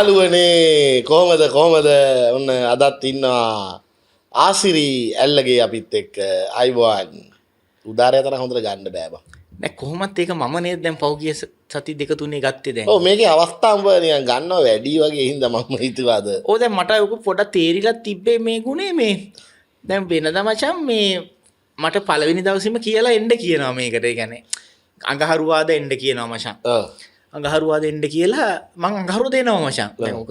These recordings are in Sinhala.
යාළුවනේ කොහමද ඔන්න අදත් ඉන්නවා ආසිරි ඇල්ලගේ අපිත් එක්ක අයිබෝන් උදාරය තරම් හොඳට ගන්න බෑ බං. නෑ කොහොමත් ඒක මම නේද දැන් පෞගිය සති දෙක තුනේ ගත්තේ දැන්. ඔව් මේකේ අවස්ථා උඹ නිකන් ගන්නව වැඩි වගේ හින්දා මම හිතුවාද. ඔව් දැන් මට ඔක පොඩක් තේරිලා තිබ්බේ මේ ගුණේ මේ දැන් වෙනදා මචං මේ මට පළවෙනි දවසේම කියලා එන්න කියනවා මේකට. ඒ කියන්නේ අඟහරුවාද එන්න කියනවා මචං. ඔව්. අඟහරුවාද එන්න කියලා මං අඟහරුව දෙනවා මචං. දැන් ඔක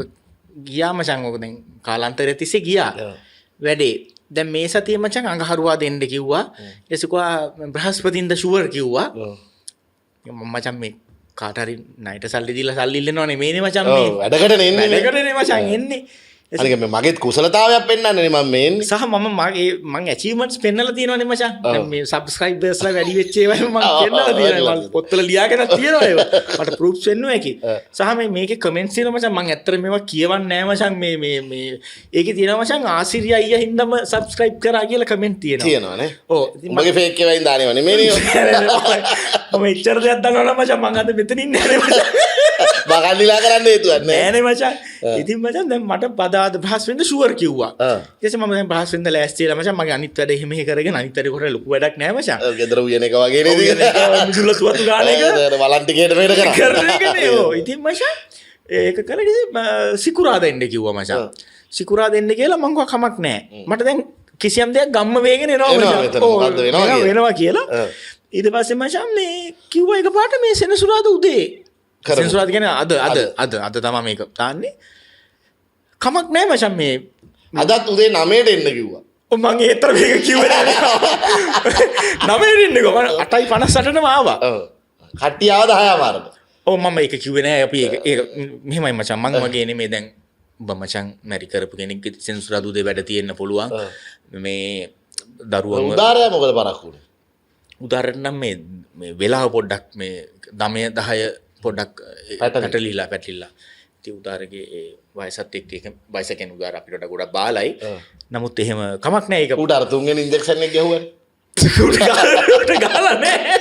ගියා මචං ඔක දැන් කාලාන්තරය තිස්සේ ගියා. වැඩේ දැන් මේ සතියේ මචං අඟහරුවා දෙන්න කිව්වා. එසකවා බ්‍රහස්පතින්ද ෂුවර් කිව්වා. මම මචං මේ කාට හරි ණයට සල්ලි දීලා සල්ලි ඉල්ලනවනේ මේනේ මචං මේ. ඔව් වැඩකටනේ එන්නේ. වැඩකටනේ මචං එන්නේ. අනික මේ මගේත් කුසලතාවයක් පෙන්වන්නනේ මම මේ එන්නේ. සහ මම ඇචීව්මන්ට්ස් පෙන්නලා තියෙනවනේ මචං. දැන් මේ සබ්ස්ක්‍රයිබර්ස්ලා වැඩි වෙච්ච ඒවා මම පෙන්නලා තියෙනවා. මම පොත්වල ලියාගෙන තියෙනවා ඒවා. මට ප්‍රූෆ්ස් වෙන්නවා ඒකේ. සහ මේකේ කමෙන්ට්ස් තියෙනවා මචං. මම ඇත්තට මේවා කියවන්නේ නැහැ මචං. මේ ඒකේ තියෙනවා මචං ආසිරිය අයියා හින්දාම සබ්ස්ක්‍රයිබ් කරා කියලා කමෙන්ට් තියෙනවා. තියෙනවනේ. ඔව්. මගේ ෆේක් ඒවා ඉඳ දානවා නෙමෙයි නේ. මම එච්චර දෙයක් දන්නවනම් මචං මං අද මෙතන ඉන්නේ නැහැ මචං. බකන්දිලා කරන්න හේතුවක් නැහැ. නෑනේ මචං. ඉතින් මචං දැන් මට පදාද බ්‍රහස්පතින්ද ෂුවර් කිව්වා. ඊට පස්සේ මම දැන් බ්‍රහස්පතින්ද ලෑස්ති වෙලා මචං මගේ අනිත් වැඩ එහෙම කරගෙන අනිත් වැඩ කරලා ලොකු වැඩක් නෑ මචං. ඔව් ගෙදර උයන එක වගේ නේද? මිදුල තුවතු ගාන එක. වලන් ටිකේට මේක කරා. කරන එකනේ. ඔව්. ඉතින් මචං ඒක කරලා සිකුරාදා එන්න කිව්වා මචං. සිකුරාදා එන්න කියලා මං කිව්වා කමක් නෑ. මට දැන් කිසියම් දෙයක් ගම්ම වේගෙන එනවා මචං. වෙනවා කියලා. ඊට පස්සේ මචං මේ කිව්වා එකපාරට මේ සෙනසුරාදා උදේ සෙනසුරාදා කියන්නේ අද තමයි මේක තාන්නේ. කමක් නෑ මචං මේ අදත් උදේ 9ට එන්න කිව්වා. ඔව් මං ඒතර මේක කිව්වේ නෑ. 9ට එන්න කිව්වා. 8:58ටම ආවා. ඔව්. කට්ටිය ආවද 6:00 ඔව් මම ඒක කිව්වේ නෑ. අපි ඒක මෙහෙමයි මචං මං වගේ නෙමෙයි දැන් ඔබ මචං මැරි කරපු කෙනෙක් සෙනසුරාදා උදේ වැඩ තියෙන්න පුළුවන්. මේ දරුවම උදාරය මොකද පරක්කු උනේ? උදාහරණ නම් මේ වෙලාව පොඩ්ඩක් මේ 9-10 පොඩ්ඩක් පැටලිලා ඉතින් උදාරගේ ඒ වයසත් එක්ක ඒක වයස කෙන උදාර අපිට වඩා ගොඩක් බාලයි. නමුත් එහෙම කමක් නැහැ ඒක උදාර තුන්වෙනි ඉන්ජෙක්ෂන් එක ගැහුවනේ. උඩ ගාලා නැහැ.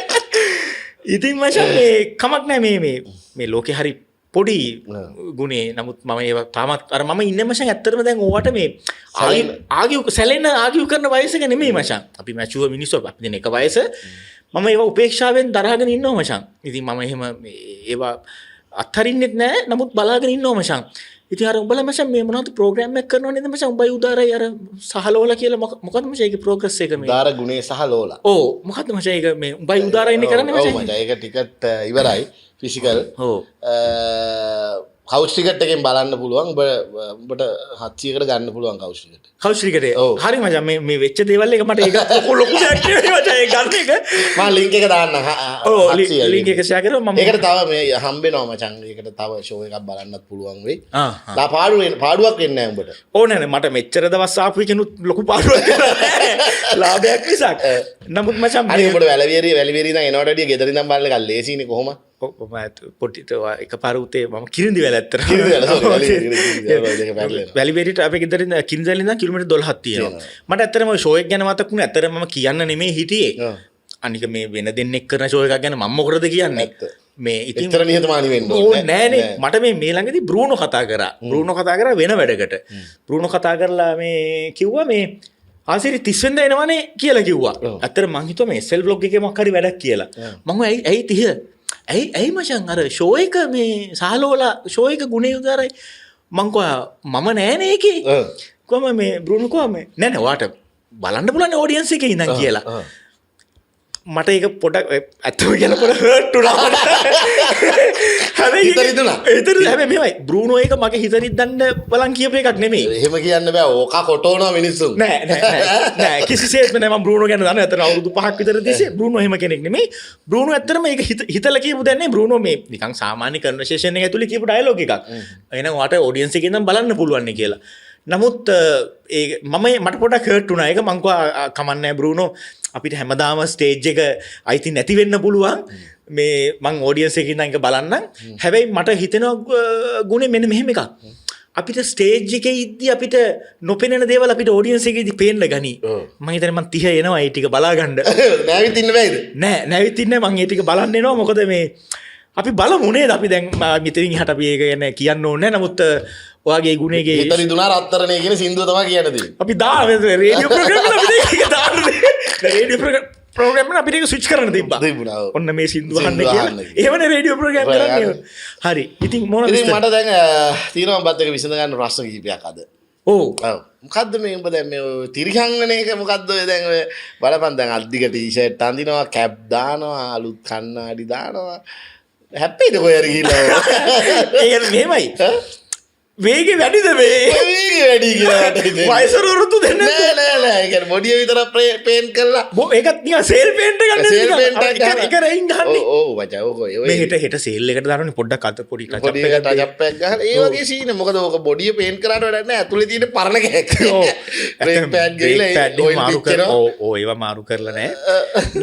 ඉතින් මචං මේ කමක් නැහැ මේ ලෝකේ හරි පොඩි ගුණේ. නමුත් මම ඒවා තාමත් අර මම ඉන්නේ මචං ඇත්තටම දැන් ඕවට මේ ආගියු කරන වයසක නෙමෙයි මචං. අපි මැචුව මිනිස්සු අපි දෙන එක වයස. මම ඒවා උපේක්ෂාවෙන් දරාගෙන ඉන්නවා මචං. ඉතින් මම එහෙම ඒවා අත්හරින්නෙත් නැහැ. නමුත් බලාගෙන ඉන්නවා මචං. ඉතින් අර උඹලා මචං මේ මොනවද ප්‍රෝග්‍රෑම් එකක් කරනව නේද මචං? උඹයි උදාරයි අර සහලෝලා කියලා මොකද්ද මචං ඒකේ ප්‍රෝග්‍රස් එක මේ? උදාර ගුණේ සහලෝලා. ඔව් මොකද්ද මචං ඒක මේ උඹයි උදාරයි ඉන්නේ කරන්නේ මචං? ඔව් මචං ඒක ටිකට් ඉවරයි. ෆිසිකල්. ඔව්. කවුච් ටිකට් එකෙන් බලන්න පුළුවන්. උඹට 700කට ගන්න පුළුවන් කවුච් ටිකට්. කවුච් ටිකට් හරි මචං මේ වෙච්ච දේවල් එක මට ඒක ලොකු දෙයක් නෙවෙයි මචං ඒ ගන්න එක. මම ලින්ක් එක දාන්න. ඔව් ලින්ක් එක ෂෙයා කරලා මම ඒකට තව මේ හම්බෙනවා මචං. ඒකට තව ෂෝ එකක් බලන්නත් පුළුවන් වෙයි. ලා පාඩුවක් වෙන්නේ නැහැ උඹට. ඕ නෑ මට මෙච්චර දවස් ආපු එකනුත් ලොකු පාඩුවක් කරලා නැහැ. ලාභයක් විසක්. නමුත් මචං අනේ උඹට වැලවියරි ඉඳන් එනවට වැඩිය ගෙදර ඉඳන් බලන එක ලේසිනේ කොහොමද? පොට්ටිට එකපාර උතේ මම කිරිඳි වැල ඇත්තට. වැලිබේරියට අපේ ගෙදර ඉඳන් කිරිඳිවැල ඉඳන් කිලෝමීටර් 12ක් තියෙනවා. මට ඇත්තටම ඔය ෂෝ එක ගැන මතක් වුණේ ඇත්තටම මම කියන්න නෙමෙයි හිටියේ. අනික මේ වෙන දෙන්නෙක් කරන ෂෝ එකක් ගැන මම මොකටද කියන්නේ? මේ ඉතින් ඉතර නිහතමානී වෙන්න ඕනේ නෑනේ. මට මේ ළඟදී බෲනෝ කතා කරා. බෲනෝ කතා කරා වෙන වැඩකට. බෲනෝ කතා කරලා මේ කිව්වා මේ ආසිරි 30 වෙනිදා එනවනේ කියලා කිව්වා. ඇත්තට මං හිතුවා මේ SL vlog එකේ මොකක් හරි වැඩක් කියලා. මම ඇයි 30? ඇයි මචං අර ෂෝ එක මේ සහලෝලා ෂෝ එක ගුණේ උදාරයි මං කිව්වා මම නෑනේ ඒකේ කොහම මේ බෲනෝ කොහම නෑ ඔයාට බලන්න පුළුවන් ඔඩියන්ස් එකේ ඉඳන් කියලා මට ඒක පොඩක් ඇත්තම කියලා පොඩ හර්ට් වුණා හැබැයි හැබැයි මෙහෙමයි බෲනෝ එක මගේ හිත රිද්දන්න බලන් කියපු එකක් නෙමෙයි එහෙම කියන්න බෑ ඕක කොටෝනවා මිනිස්සුන් නෑ කිසිසේත්ම නෑ මම බෲනෝ ගැන දන්නේ අතන අවුරුදු 5ක් විතර තිස්සේ බෲනෝ එහෙම කෙනෙක් නෙමෙයි බෲනෝ ඇත්තටම ඒක හිතලා කියපු දෙයක් නෙමෙයි බෲනෝ මේ නිකන් සාමාන්‍ය කන්වර්සේෂන් එක ඇතුලේ කියපු ඩයලොග් එකක් එහෙනම් ඔයාට ඔඩියන්ස් එකේ ඉඳන් බලන්න පුළුවන් නේ කියලා නමුත් ඒ මට පොඩක් හර්ට් වුණා ඒක මං කිව්වා කමන්නේ බෲනෝ අපිට හැමදාම ස්ටේජ් එක අයිති නැති වෙන්න පුළුවන් මේ මං ඔඩියන්ස් එකේ ඉඳන් ඒක බලන්නම් හැබැයි මට හිතෙනවා ගුණේ මෙන්න මෙහෙම එකක් අපිට ස්ටේජ් එකේ ඉද්දි අපිට නොපෙනෙන දේවල් අපිට ඔඩියන්ස් එකේදී පේන්න ගනි මං හිතන්නේ මං 30 එනවා ඒ ටික බලා ගන්න නෑවිත් ඉන්න බෑද නෑවිත් ඉන්නේ මං ඒ ටික බලන්න එනවා මොකද මේ අපි බලමුනේ අපි දැන් මෙතනින් හට අපි ඒක ගැන කියන්න ඕනේ නමුත් ඔයාගේ ගුණේගේ ඉතින් දුනා රත්තරනේ කියන සින්දුව තමයි කියන්නේ. අපි දා රේඩියෝ ප්‍රෝග්‍රෑම් එක අපිට ඒක දාන්නේ රේඩියෝ ප්‍රෝග්‍රෑම් එක අපිට ඒක ස්විච් කරන්න තිබ්බා. ඔන්න මේ සින්දුව අහන්න කියලා. එහෙමනේ රේඩියෝ ප්‍රෝග්‍රෑම් කරන්නේ. හරි. ඉතින් මොනවද? ඉතින් මට දැන් තියෙනවා බත් එක විසඳ ගන්න ප්‍රශ්න කිහිපයක් අද. ඔව්. මොකද්ද මේ උඹ දැන් මේ තිරිහංගන එක මොකද්ද ඔය දැන් ඔය බලපන් දැන් අද්දික ටී-ෂර්ට් අඳිනවා කැප් දානවා අලුත් කණ්ණාඩි දානවා හැප්පීද කොහෙද ගිහලා ඒක මෙහෙමයි වේගෙ වැඩිද මේ වේගෙ වැඩි කියලා මට හිතෙන්නේ වයසට වරුදු දෙන්නේ නෑ ඒ කියන්නේ බොඩිය විතර පේන්ට් කරලා ඒකත් නිකන් සේල් පේන්ට් එකක් නෙමෙයි සේල් පේන්ට් එකක් එක රෙයින් ගහන්නේ ඔව් මචං ඔක මේ හෙට සේල් එකට දානවනේ පොඩ්ඩක් අත පොඩි ටච් එකක් ගහලා ඒ වගේ සීන මොකද ඕක බොඩිය පේන්ට් කරාට වැඩක් නෑ ඇතුලේ තියෙන පරණ කෑක් බ්‍රේක් පෑඩ් ගිහලා මාරු කර ඔව් ඒවා මාරු කරලා නෑ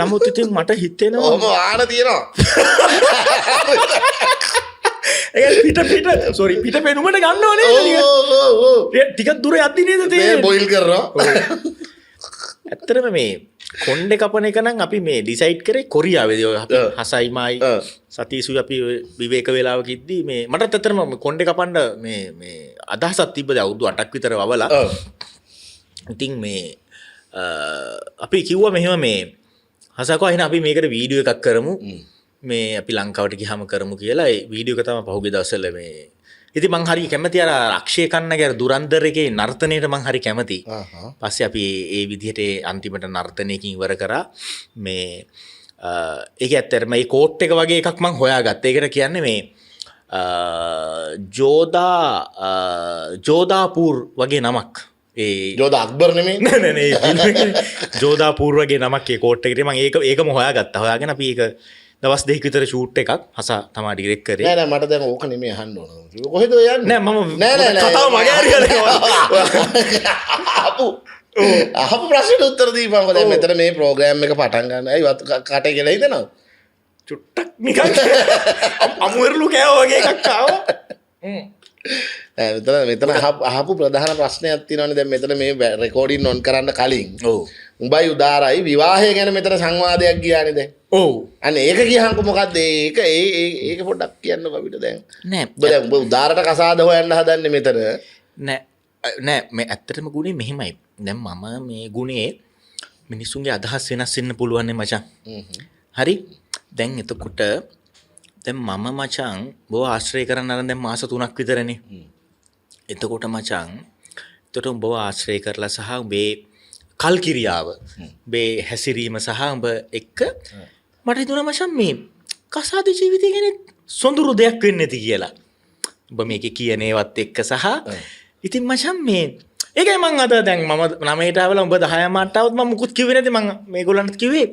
නමුත් ඉතින් මට හිතෙනවා ඔහම වාහන තියෙනවා පිට පෙනුමට ගන්න ඕනේ ටිකක් දුර යද්දි නේද තේරෙන්නේ බොයිල් කරනවා ඇත්තටම මේ කොණ්ඩේ කපන එක නම් අපි මේ ඩිසයිඩ් කරේ කොරියාවේදී ඔය අපි හසයිමයි සතීසුයි අපි විවේක වේලාවක ඉද්දි මේ මටත් ඇත්තටම කොණ්ඩේ කපන්න මේ අදහසක් තිබ්බද අවුරුදු 8ක් විතර වවලා ඉතින් මේ අපි කිව්වා මෙහෙම මේ හසකෝ එහෙනම් අපි මේකට වීඩියෝ එකක් කරමු මේ අපි ලංකාවට ගියාම කරමු කියලා ඒ වීඩියෝ එක තමයි පහුගිය දවස්වල මේ ඉතින් මං හරි කැමති අර අක්ෂය කන්නගේ දුරන්දර එකේ නර්තනයට මං හරි කැමති. පස්සේ අපි ඒ විදිහට අන්තිමට නර්තනයකින් ඉවර කරා මේ ඒක ඇත්තටම මේ කෝට් එක වගේ එකක් මං හොයාගත්තා. ඒකට කියන්නේ මේ ජෝදාපූර් වගේ නමක්. ඒ ජෝදා අක්බර් නෙමෙයි නෑ ජෝදාපූර් වගේ නමක් ඒ කෝට් එකට මං ඒකම හොයාගත්තා. හොයාගෙන අපි ඒක දවස් දෙකක් විතර ෂූට් එකක් හස තමයි ඩිරෙක්ට් කරේ. නෑ නෑ මට දැන් ඕක නෙමෙයි අහන්න ඕන. කොහෙද ඔය යන්නේ? නෑ මම නෑ කතාව මගේ හරි අහපු ප්‍රශ්නෙට උත්තර දීපන්කො. දැන් මෙතන මේ ප්‍රෝග්‍රෑම් එක පටන් ගන්න. අය කටේ කියලා හිතනවා. චුට්ටක් නිකන් අමුවෙරළු කෑවා වගේ එකක් ආවා. මෙතන අහපු ප්‍රධාන ප්‍රශ්නයක් තියෙනවානේ. දැන් මෙතන මේ රෙකෝඩින් ඔන් කරන්න කලින් උඹයි උදාරයි විවාහය ගැන මෙතන සංවාදයක් ගියානේ දැන්. ඔව්. අනේ ඒක කියහන්කො මොකද්ද? ඒක පොඩ්ඩක් කියන්නකො අපිට දැන්. නෑ. උඹ උදාරට කසාද හොයන්න හදන්නේ මෙතන. නෑ මේ ඇත්තටම ගුණේ මෙහෙමයි. දැන් මම මේ ගුණේ මිනිසුන්ගේ අදහස් වෙනස් වෙන්න පුළුවන් නේ මචං. හරි. දැන් එතකොට දැන් මම මචං බෝ ආශ්‍රය කරන්න අරන් දැන් මාස 3ක් විතරනේ. එතකොට මචං එතකොට උඹව ආශ්‍රය කරලා සහ උඹේ කල්කිරියාව උඹේ හැසිරීම සහ උඹ එක්ක මට හිතුණා මචං මේ කසාද ජීවිතය ගැන සොඳුරු දෙයක් වෙන්නේ නැති කියලා. උඹ මේකේ කියන ඒවත් එක්ක සහ ඉතින් මචං මේ ඒකයි මං අද දැන් මම 9ට ආවලා උඹ 10 මාට આવුත් මම මුකුත් කිව්වේ නැති මං මේගොල්ලන්ට කිව්වේ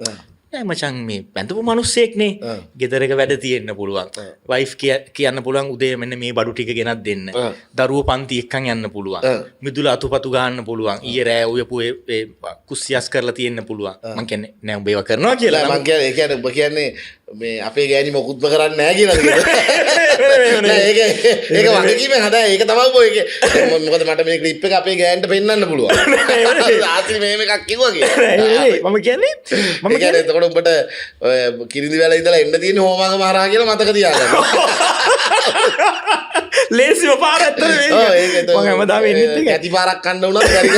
නෑ මචං මේ බැඳපු මිනිස්සෙක්නේ ගෙදරක වැඩ තියෙන්න පුළුවන් වයිෆ් කියන්න පුළුවන් උදේ මෙන්න මේ බඩු ටික ගෙනත් දෙන්න දරුවෝ පන්ති එක්කන් යන්න පුළුවන් මිදුල අතුපතු ගන්න පුළුවන් ඊයේ රෑ උයපු ඒ කුස්සියස් කරලා තියෙන්න පුළුවන් මං කියන්නේ නෑ උඹ ඒවා කරනවා කියලා මං කියන්නේ ඒ කියන්නේ උඹ කියන්නේ මේ අපේ ගෑණි මොකුත්ම කරන්නේ නැහැ කියලාද නෑ ඒක වගකීමෙන් හදා ඒක තමයි ඔය ඒක මොකද මට මේ ක්ලිප් එක අපේ ගෑණිට පෙන්නන්න පුළුවන් ආතිරි මෙහෙම එකක් කිව්වා කියලා මම කියන්නේ එතකොට උඹට ඔය කිරිඳි වැල ඉඳලා එන්න තියෙන හෝමාගම හරහා කියලා මතක තියාගන්න ලේසිම පාර ඇත්තට මේක මම හැමදාම එන්නේ ඒක ඇති පාරක් කන්න උනත් බැරි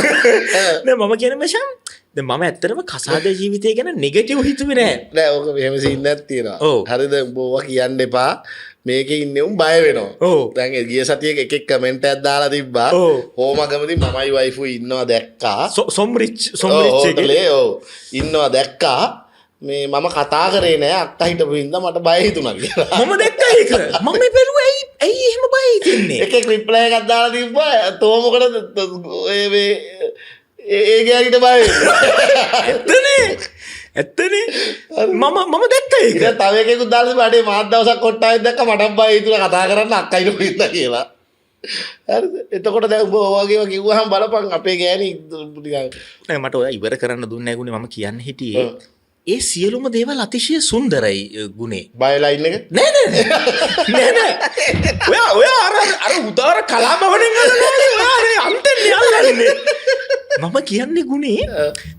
නෑ මම කියන්නේ මචං දැන් මම ඇත්තටම කසාද ජීවිතය ගැන නෙගටිව් හිතුවේ නෑ. නෑ ඕක මෙහෙම සීන් එකක් තියෙනවා. හරිද උඹ ඕවා කියන්න එපා. මේකේ ඉන්නේ උන් බය වෙනවා. දැන් ගිය සතියේ එකෙක් කමෙන්ට් එකක් දාලා තිබ්බා. හෝමගමදී මමයි වයිෆුයි ඉන්නවා දැක්කා. සොම්රිච් එකේ ඉන්නවා දැක්කා. මේ මම කතා කරේ නෑ අක්කා හිටපු හින්දා මට බය හිතුණා කියලා. මම දැක්කා ඒක. මම බැලුවා ඇයි එහෙම බය හිතෙන්නේ? එකෙක් රිප්ලයි එකක් දාලා තිබ්බා. තෝ මොකටද මේ ඒ ගෑනිට බය ඇත්තනේ මම දැක්කා ඒක. ඉතින් තව එකෙකුත් දාලා තිබ්බා අඩේ මාත් දවසක් කොට්ටාවෙත් දැක්ක මටත් බය හිතුණා කතා කරන්න අක්කයිට පිටලා කියලා. හරිද? එතකොට දැන් ඔබ ඔයගෙව කිව්වහම බලපන් අපේ ගෑණි ටිකක් නෑ මට ඔය ඉවර කරන්න දුන්නේ නැහැ ගුණේ මම කියන්න හිටියේ. ඒ සියලුම දේවල් අතිශය සුන්දරයි ගුණේ. බයලයින් එක? නෑ. ඔයා අර උදාර කලාභවණෙන් අල්ලන්නේ ඔයා අර අන්තෙන් අල්ලන්නේ. මම කියන්නේ ගුණේ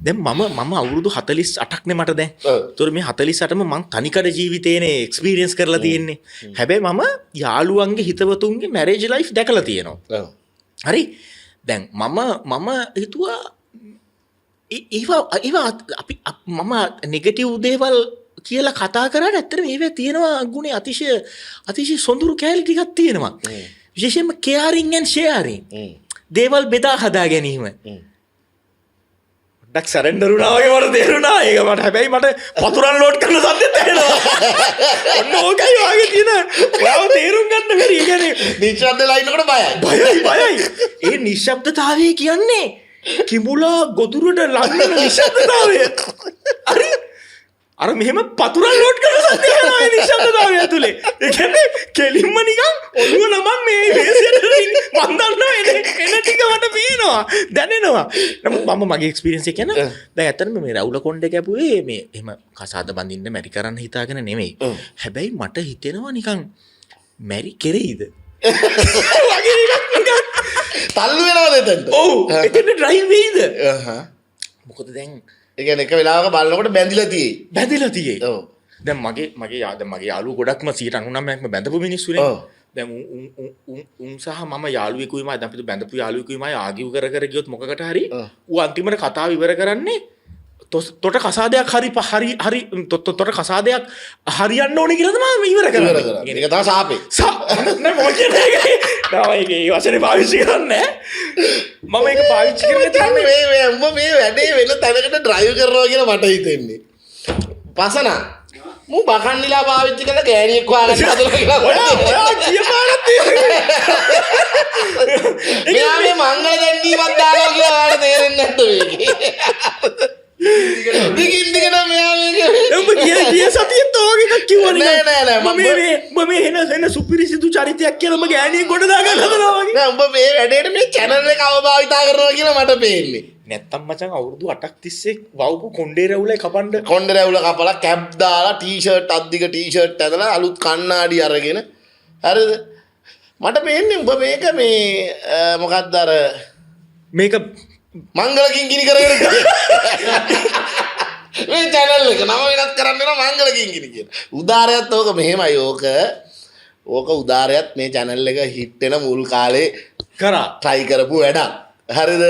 දැන් මම අවුරුදු 48ක්නේ මට දැන්. ඒතර මේ 48ම මං තනිකඩ ජීවිතේනේ එක්ස්පීරියන්ස් කරලා තියෙන්නේ. හැබැයි මම යාළුවන්ගේ හිතවතුන්ගේ මැරේජ් ලයිෆ් දැකලා තියෙනවා. හරි. දැන් මම හිතුවා ඒවා අපි මම නෙගටිව් දේවල් කියලා කතා කරාට ඇත්තටම ඒවා තියෙනවා ගුණේ අතිශය සොඳුරු කැලි ටිකක් තියෙනවා. විශේෂයෙන්ම කෙයාරින් ඇන්ඩ් ෂෙයාරින්. දේවල් බෙදා හදා ගැනීම. ඩක් සරෙන්ඩර් වුණා වගේ මට තේරුණා. ඒක මට හැබැයි මට පතුරන් ලෝඩ් කරන සද්දෙත් ඇහෙනවා. ඔන්න ඕකයි වාගේ තියෙන. ඔයාව තේරුම් ගන්න බැරි. ඒ කියන්නේ නිශ්ශබ්ද ලයින්නකට බයයි. ඒ නිශ්ශබ්දතාවය කියන්නේ කිඹුලා ගොදුරට ලං වෙන නිශ්ශබ්දතාවය. හරි. අර මෙහෙම පතුරන් ලෝඩ් කරන සද්දේ එනවා ඒ නිශ්ශබ්දතාවය ඇතුලේ. ඒ කියන්නේ කෙලින්ම නිකන් ඔළුව නමන් මේ වේසියට මන් දන්නවා එන ටික මට පේනවා දැනෙනවා. නමුත් මම මගේ එක්ස්පීරියන්ස් එක කියන දැන් ඇත්තටම මේ රවුල කොණ්ඩේ කැපුවේ මේ එහෙම කසාද බඳින්න මැරි කරන්න හිතාගෙන නෙමෙයි. හැබැයි මට හිතෙනවා නිකන් මැරි කෙරෙයිද වගේ නිකන් තල්ලු වෙනවද එතනට? ඔව් එතන ඩ්‍රයිව් වෙයිද? මොකද දැන් ඒ කියන්නේ එක වෙලාවක බලනකොට බැඳිලා තියෙයි. ඔව්. දැන් මගේ යාළුවෝ ගොඩක්ම 99%ක්ම බැඳපු මිනිස්සුනේ. දැන් උන් සහ මම යාළුවෙකුයිමයි දැන් අපි බැඳපු යාළුවෙකුයිමයි ආගිව් කර ගියොත් මොකකට හරි ඌ අන්තිමට කතාව ඉවර කරන්නේ තොට කසාදයක් හරි තොට කසාදයක් හරියන්න ඕනේ කියලා තමයි ඉවර කරන්නේ. ඒක තමයි සාපේ. නෑ මොකද ඒක ඒ වචනේ පාවිච්චි කරන්නේ මම ඒක පාවිච්චි කරන්නේ මේ උඹ මේ වැඩේ වෙන තැනකට ඩ්‍රයිව් කරනවා කියලා මට හිතෙන්නේ. පසනා මු බකන්නිලා පාවිච්චි කරලා ගෑණියෙක් හොයාගන්න හදලා කියලා. ඔයා කියපාරක් තියෙනවා. මෙයා මේ මංගල දැන්වීමක් දානවා කියලා ඔයාලට තේරෙන්නේ නැද්ද මේකේ? දිගින් දිගට මෙයා මේක උඹ ගිය සතියෙත් ඔය එකක් කිව්වනේ. නෑ මම එන සුපිරිසිදු චරිතයක් කියලා මම ගෑණියෙක් ගොඩ දාගන්න හදනවා වගේ. නෑ උඹ මේ වැඩේට මේ channel එක අවභාවිතා කරනවා කියලා මට පේන්නේ. නැත්තම් මචං අවුරුදු 8ක් තිස්සේ වවුපු කොණ්ඩේ රැවුලයි කපන්න කොණ්ඩේ රැවුල කපලා කැප් දාලා ටී-ෂර්ට් අද්දික ටී-ෂර්ට් ඇඳලා අලුත් කණ්ණාඩි අරගෙන හරිද මට පේන්නේ උඹ මේක මේ මොකක්ද අර මේක මංගලකින් ගිනි කරගෙන මේ channel එක නම වෙනස් කරන්න වෙනවා මංගලකින් ගිනි කියලා. උදාරයත් ඕක මෙහෙමයි ඕක උදාරයත් මේ channel එක හිට් වෙන මුල් කාලේ කරා try කරපු වැඩක්. හරිද?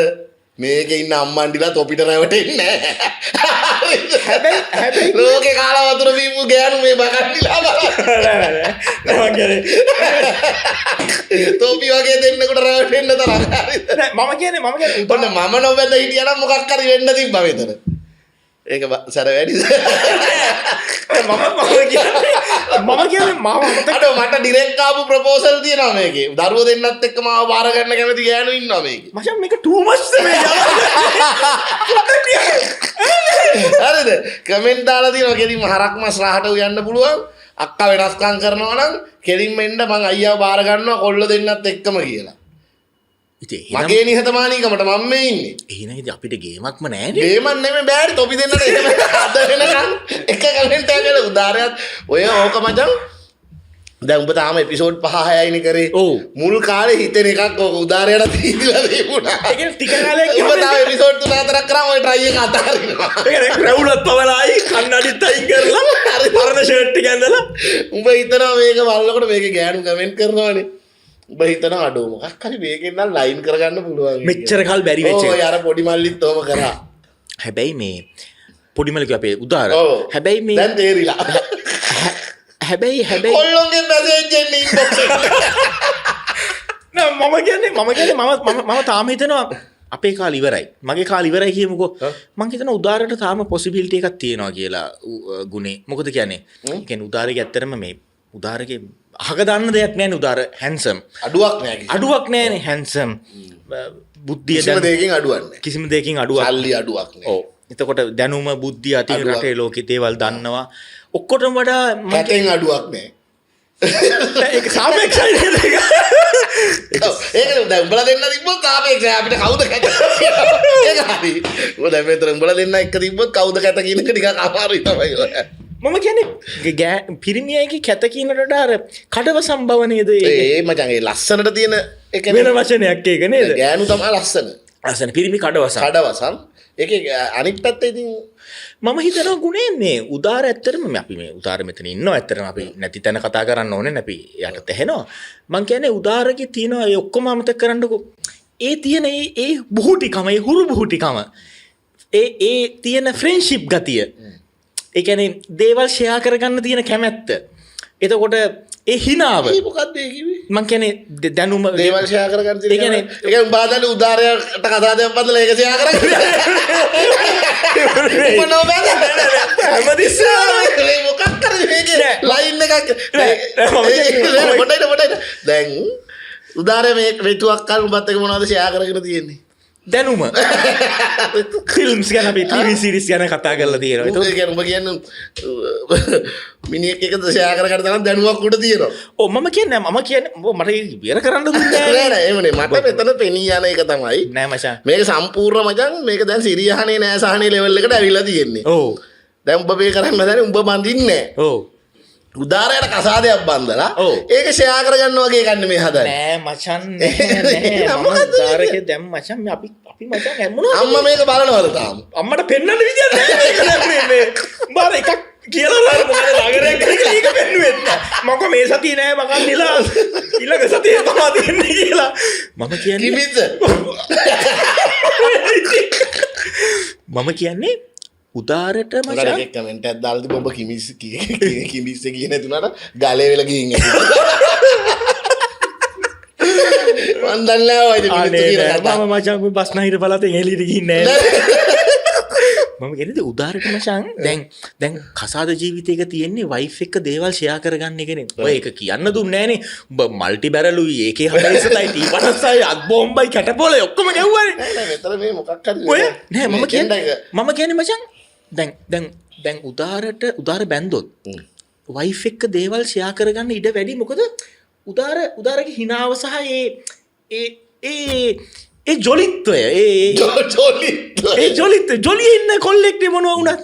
මේකේ ඉන්න අම්මන්ඩිලා තොපිට රැවටෙන්නේ නැහැ. හැබැයි ලෝකේ කාලා වතුර බීමු ගෑනු මේ බකන්ඩිලා බලන්න. තොපි වගේ දෙන්නෙකුට රැවටෙන්න තරම්. නෑ මම කියන්නේ උඹ මම නොබැඳ හිටියනම් මොකක් හරි වෙන්න තිබ්බා මෙතන. ඒක සැර වැඩිද? මම කියන්නේ මට ඩිරෙක්ට් ආපු ප්‍රොපෝසල් තියෙනවා මේකේ. දරුවෝ දෙන්නත් එක්ක මාව බාර ගන්න කැමති ගෑනු ඉන්නවා මේකේ. මචං මේක too much තමයි. හරිද? කමෙන්ට් දාලා තියෙනවා කෙලින්ම හරක් මස් රහට උයන්න පුළුවන්. අක්කා වෙනස්කම් කරනවා නම් කෙලින්ම එන්න මං අයියාව බාර ගන්නවා කොල්ල දෙන්නත් එක්කම කියලා. මගේ නිහතමානීකමට මම මේ ඉන්නේ. එහෙනම් ඉතින් අපිට ගේමක්ම නෑනේ. ගේමක් නෙමෙයි බෑඩි තොපි දෙන්නට එහෙම අද වෙනකන් එක කමෙන්ට් එකකට උදාරයක් ඔය ඕක මචං දැන් උඹ තාම එපිසෝඩ් 5-6යිනේ කරේ. ඔව්. මුල් කාලේ හිතෙන එකක් ඕක උදාරයට දීලා තිබුණා. ඒ කියන්නේ ටික කාලයක් උඹ තාම එපිසෝඩ් 3-4ක් කරාම ඔය try එක අතාරිනවා. ඒ කියන්නේ රැවුලත් පවලායි කන්නඩිත් අයින් කරලා හරි පරණ ෂර්ට් එක ඇඳලා උඹ හිතනවා මේක බලනකොට මේකේ ගෑනු කමෙන්ට් කරනවානේ. උඹ හිතනවා අඩෝ මොකක් හරි මේකෙන් නම් ලයින් කරගන්න පුළුවන්. මෙච්චර කල් බැරි වෙච්ච එක. ඔය අර පොඩි මල්ලිත් ඕම කරා. හැබැයි මේ පොඩි මල්ලි අපේ උදාර. හැබැයි මේ දැන් තේරිලා. හැබැයි කොල්ලොන්ගෙන් මැසේජ් එන්නේ ඉන්බොක්ස් එකට. නෑ මම කියන්නේ මම තාම හිතනවා අපේ කාලේ ඉවරයි. මගේ කාලේ ඉවරයි කියමුකෝ. මං හිතනවා උදාරට තාම පොසිබිලිටි එකක් තියෙනවා කියලා ගුණේ. මොකද කියන්නේ? ඒ කියන්නේ උදාරගේ ඇත්තටම මේ උදාරගේ අහක දාන්න දෙයක් නෑනේ උදාර හැන්සම්. අඩුවක් නෑනේ හැන්සම්. බුද්ධිය කිසිම දෙයකින් අඩුවක් සල්ලි අඩුවක් නෑ. ඔව්. එතකොට දැනුම බුද්ධිය අතින් රටේ ලෝකේ දේවල් දන්නවා. ඔක්කොටම වඩා කැටෙන් අඩුවක් නෑ. ඒක සාපේක්ෂයි නේද? ඒක දැන් උඹලා දෙන්න තිබ්බොත් සාපේක්ෂයි අපිට කවුද කැත? ඒක හරි. ඔය දැන් මෙතන උඹලා දෙන්න එක තිබ්බොත් කවුද කැත කියන එක ටිකක් අමාරුයි තමයි ඔය. මම කියන්නේ පිරිමියගේ කැත කියනට වඩා අර කඩව සම්භව නේද? ඒ මචං ඒ ලස්සනට තියෙන එක වෙන වචනයක් ඒක නේද? ගෑනු තමයි ලස්සන. අසන පිරිමි කඩවසම්. කඩවසම්. ඒකේ අනිත් පැත්තේ ඉතින් මම හිතනවා ගුණේ මේ උදාර ඇත්තටම අපි මේ උදාර මෙතන ඉන්නවා ඇත්තටම අපි නැති තැන කතා කරන්න ඕනේ නැපි යට තැහෙනවා. මං කියන්නේ උදාරකේ තියෙනවා ඒ ඔක්කොම අමතක කරන්නකෝ. ඒ තියෙන ඒ බුහුටිකම ඒ හුරු බුහුටිකම ඒ තියෙන ෆ්‍රෙන්ඩ්ෂිප් ගතිය. ඒ කියන්නේ දේවල් ෂෙයා කරගන්න තියෙන කැමැත්ත. එතකොට ඒ හිනාව මොකක්ද ඒ කිව්වේ? මං කියන්නේ දැනුම දේවල් ෂෙයා කරගන්න තියෙන. ඒ කියන්නේ ඒක උඹාදල උදාරයට කතා දෙයක් බදලා ඒක ෂෙයා කරගන්න. මොනෝ බෑ. හැමතිස්සෙම මේ මොකක් කරේ මේකේ ලයින් එකක්. පොඩ්ඩයි. දැන් උදාරය මේ වෙතුවක් කල් උඹත් එක මොනවද ෂෙයා කරගෙන තියෙන්නේ? දැනුම ෆිල්ම්ස් ගැන අපි ටීවී සීරීස් ගැන කතා කරලා තියෙනවා. ඒක කියන්නේ උඹ කියන්නේ මිනිහෙක් එකද ෂෙයා කරගන්න තරම් දැනුමක් උඩ තියෙනවා. ඔව් මම කියන්නේ මට ඉවර කරන්න දුන්නේ නෑ එහෙමනේ මට මෙතන පෙනී යන එක තමයි. නෑ මචං. මේක සම්පූර්ණ මචං මේක දැන් සිරියහනේ නෑ සහනේ ලෙවල් එකට ඇවිල්ලා තියෙන්නේ. ඔව්. දැන් උඹ මේ කරන්න හදන්නේ උඹ බඳින්නේ නෑ. ඔව්. උදාරයට කසාදයක් බන්දලා ඔව්. ඒක ෂෙයා කරගන්න වගේ ගන්න මේ හදන්නේ. නෑ මචං නෑ මම උදාරකේ දැන් මචං අපි මචං මොනවද අම්මා මේක බලනවද තාම? අම්මට පෙන්වන්න විදියක් නෑ මේ බාර එකක් කියලා මොකද නගරයක් ගිහලා ඒක පෙන්නුවෙත් නෑ. මම මේ සතිය නෑ මකන් නිලා ඊළඟ සතියේ තමයි දෙන්නේ කියලා. මම කියන්නේ කිමිද? මම කියන්නේ උදාරට මචං ඔයාලා එක කමෙන්ට් එකක් දාලා තිබ්බ ඔබ කිමිස් කිමිස් කියන තුනට ගලේ වෙලා ගිහින් ඇති. මන් දන්නේ නැහැ ඔය මම මචං බස්නාහිර පළාතෙන් එළියට ගිහින් නෑ. මම කියන්නේ උදාරට මචං දැන් කසාද ජීවිතයක තියෙන්නේ වයිෆ් එක්ක දේවල් ෂෙයා කරගන්න එකනේ. ඔය ඒක කියන්න දුන්නේ නෑනේ. උඹ මල්ටි බැරලුයි ඒකේ 47යි T56යි අත් බෝම්බයි කැටපොලේ ඔක්කොම ගැව්වනේ. නෑ මෙතන මේ මොකක් හරි ඔය නෑ මම කියන්නේ මචං දැන් උදාර බැන්දොත් වයිෆ් එක්ක දේවල් ෂෙයා කරගන්න ඉඩ වැඩි. මොකද උදාරගේ හිනාව සහ ඒ ජොලිත්වය ජොලිය ඉන්න කොල්ලෙක්ට මොනවා වුණත්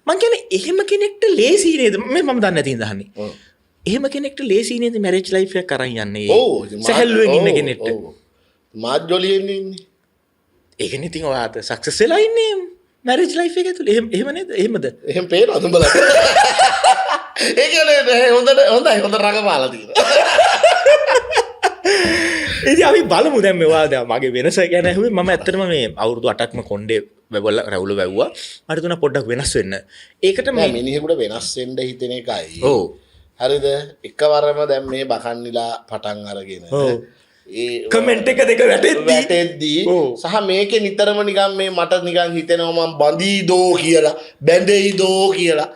මං කියන්නේ එහෙම කෙනෙක්ට ලේසි නේද? මම දන්නේ නැති ඉඳහන්නේ. එහෙම කෙනෙක්ට ලේසි නේද මැරේජ් ලයිෆ් එක කරන් යන්නේ? සැහැල්ලුවෙන් ඉන්න කෙනෙක්ට. මාත් ජොලියෙන් ඉන්නේ. ඒකනේ ඉතින් ඔයාට සක්සස් වෙලා ඉන්නේ මැරේජ් ලයිෆ් එක ඇතුලේ. එහෙම නේද? එහෙමද? එහෙම පේනවද උඹලා? ඒ කියන්නේ හොඳ රඟපාලා තියෙනවා. ඉතින් අපි බලමු දැන් මේවා දැන් මගේ වෙනස ගැන ඇහුවේ. මම ඇත්තටම මේ අවුරුදු 8ක්ම කොණ්ඩේ රැවුල වැව්වා. මට තුන පොඩ්ඩක් වෙනස් වෙන්න. ඒකට මේ මිනිහෙකුට වෙනස් වෙන්න හිතෙන එකයි. ඔව්. හරිද? එකවරම දැන් මේ බකන්නිලා පටන් අරගෙන. ඒ කමෙන්ට් එක දෙක වැටෙද්දී සහ මේකේ නිතරම නිකන් මේ මට නිකන් හිතෙනවා මම බඳීදෝ කියලා, බැඳෙයිදෝ කියලා.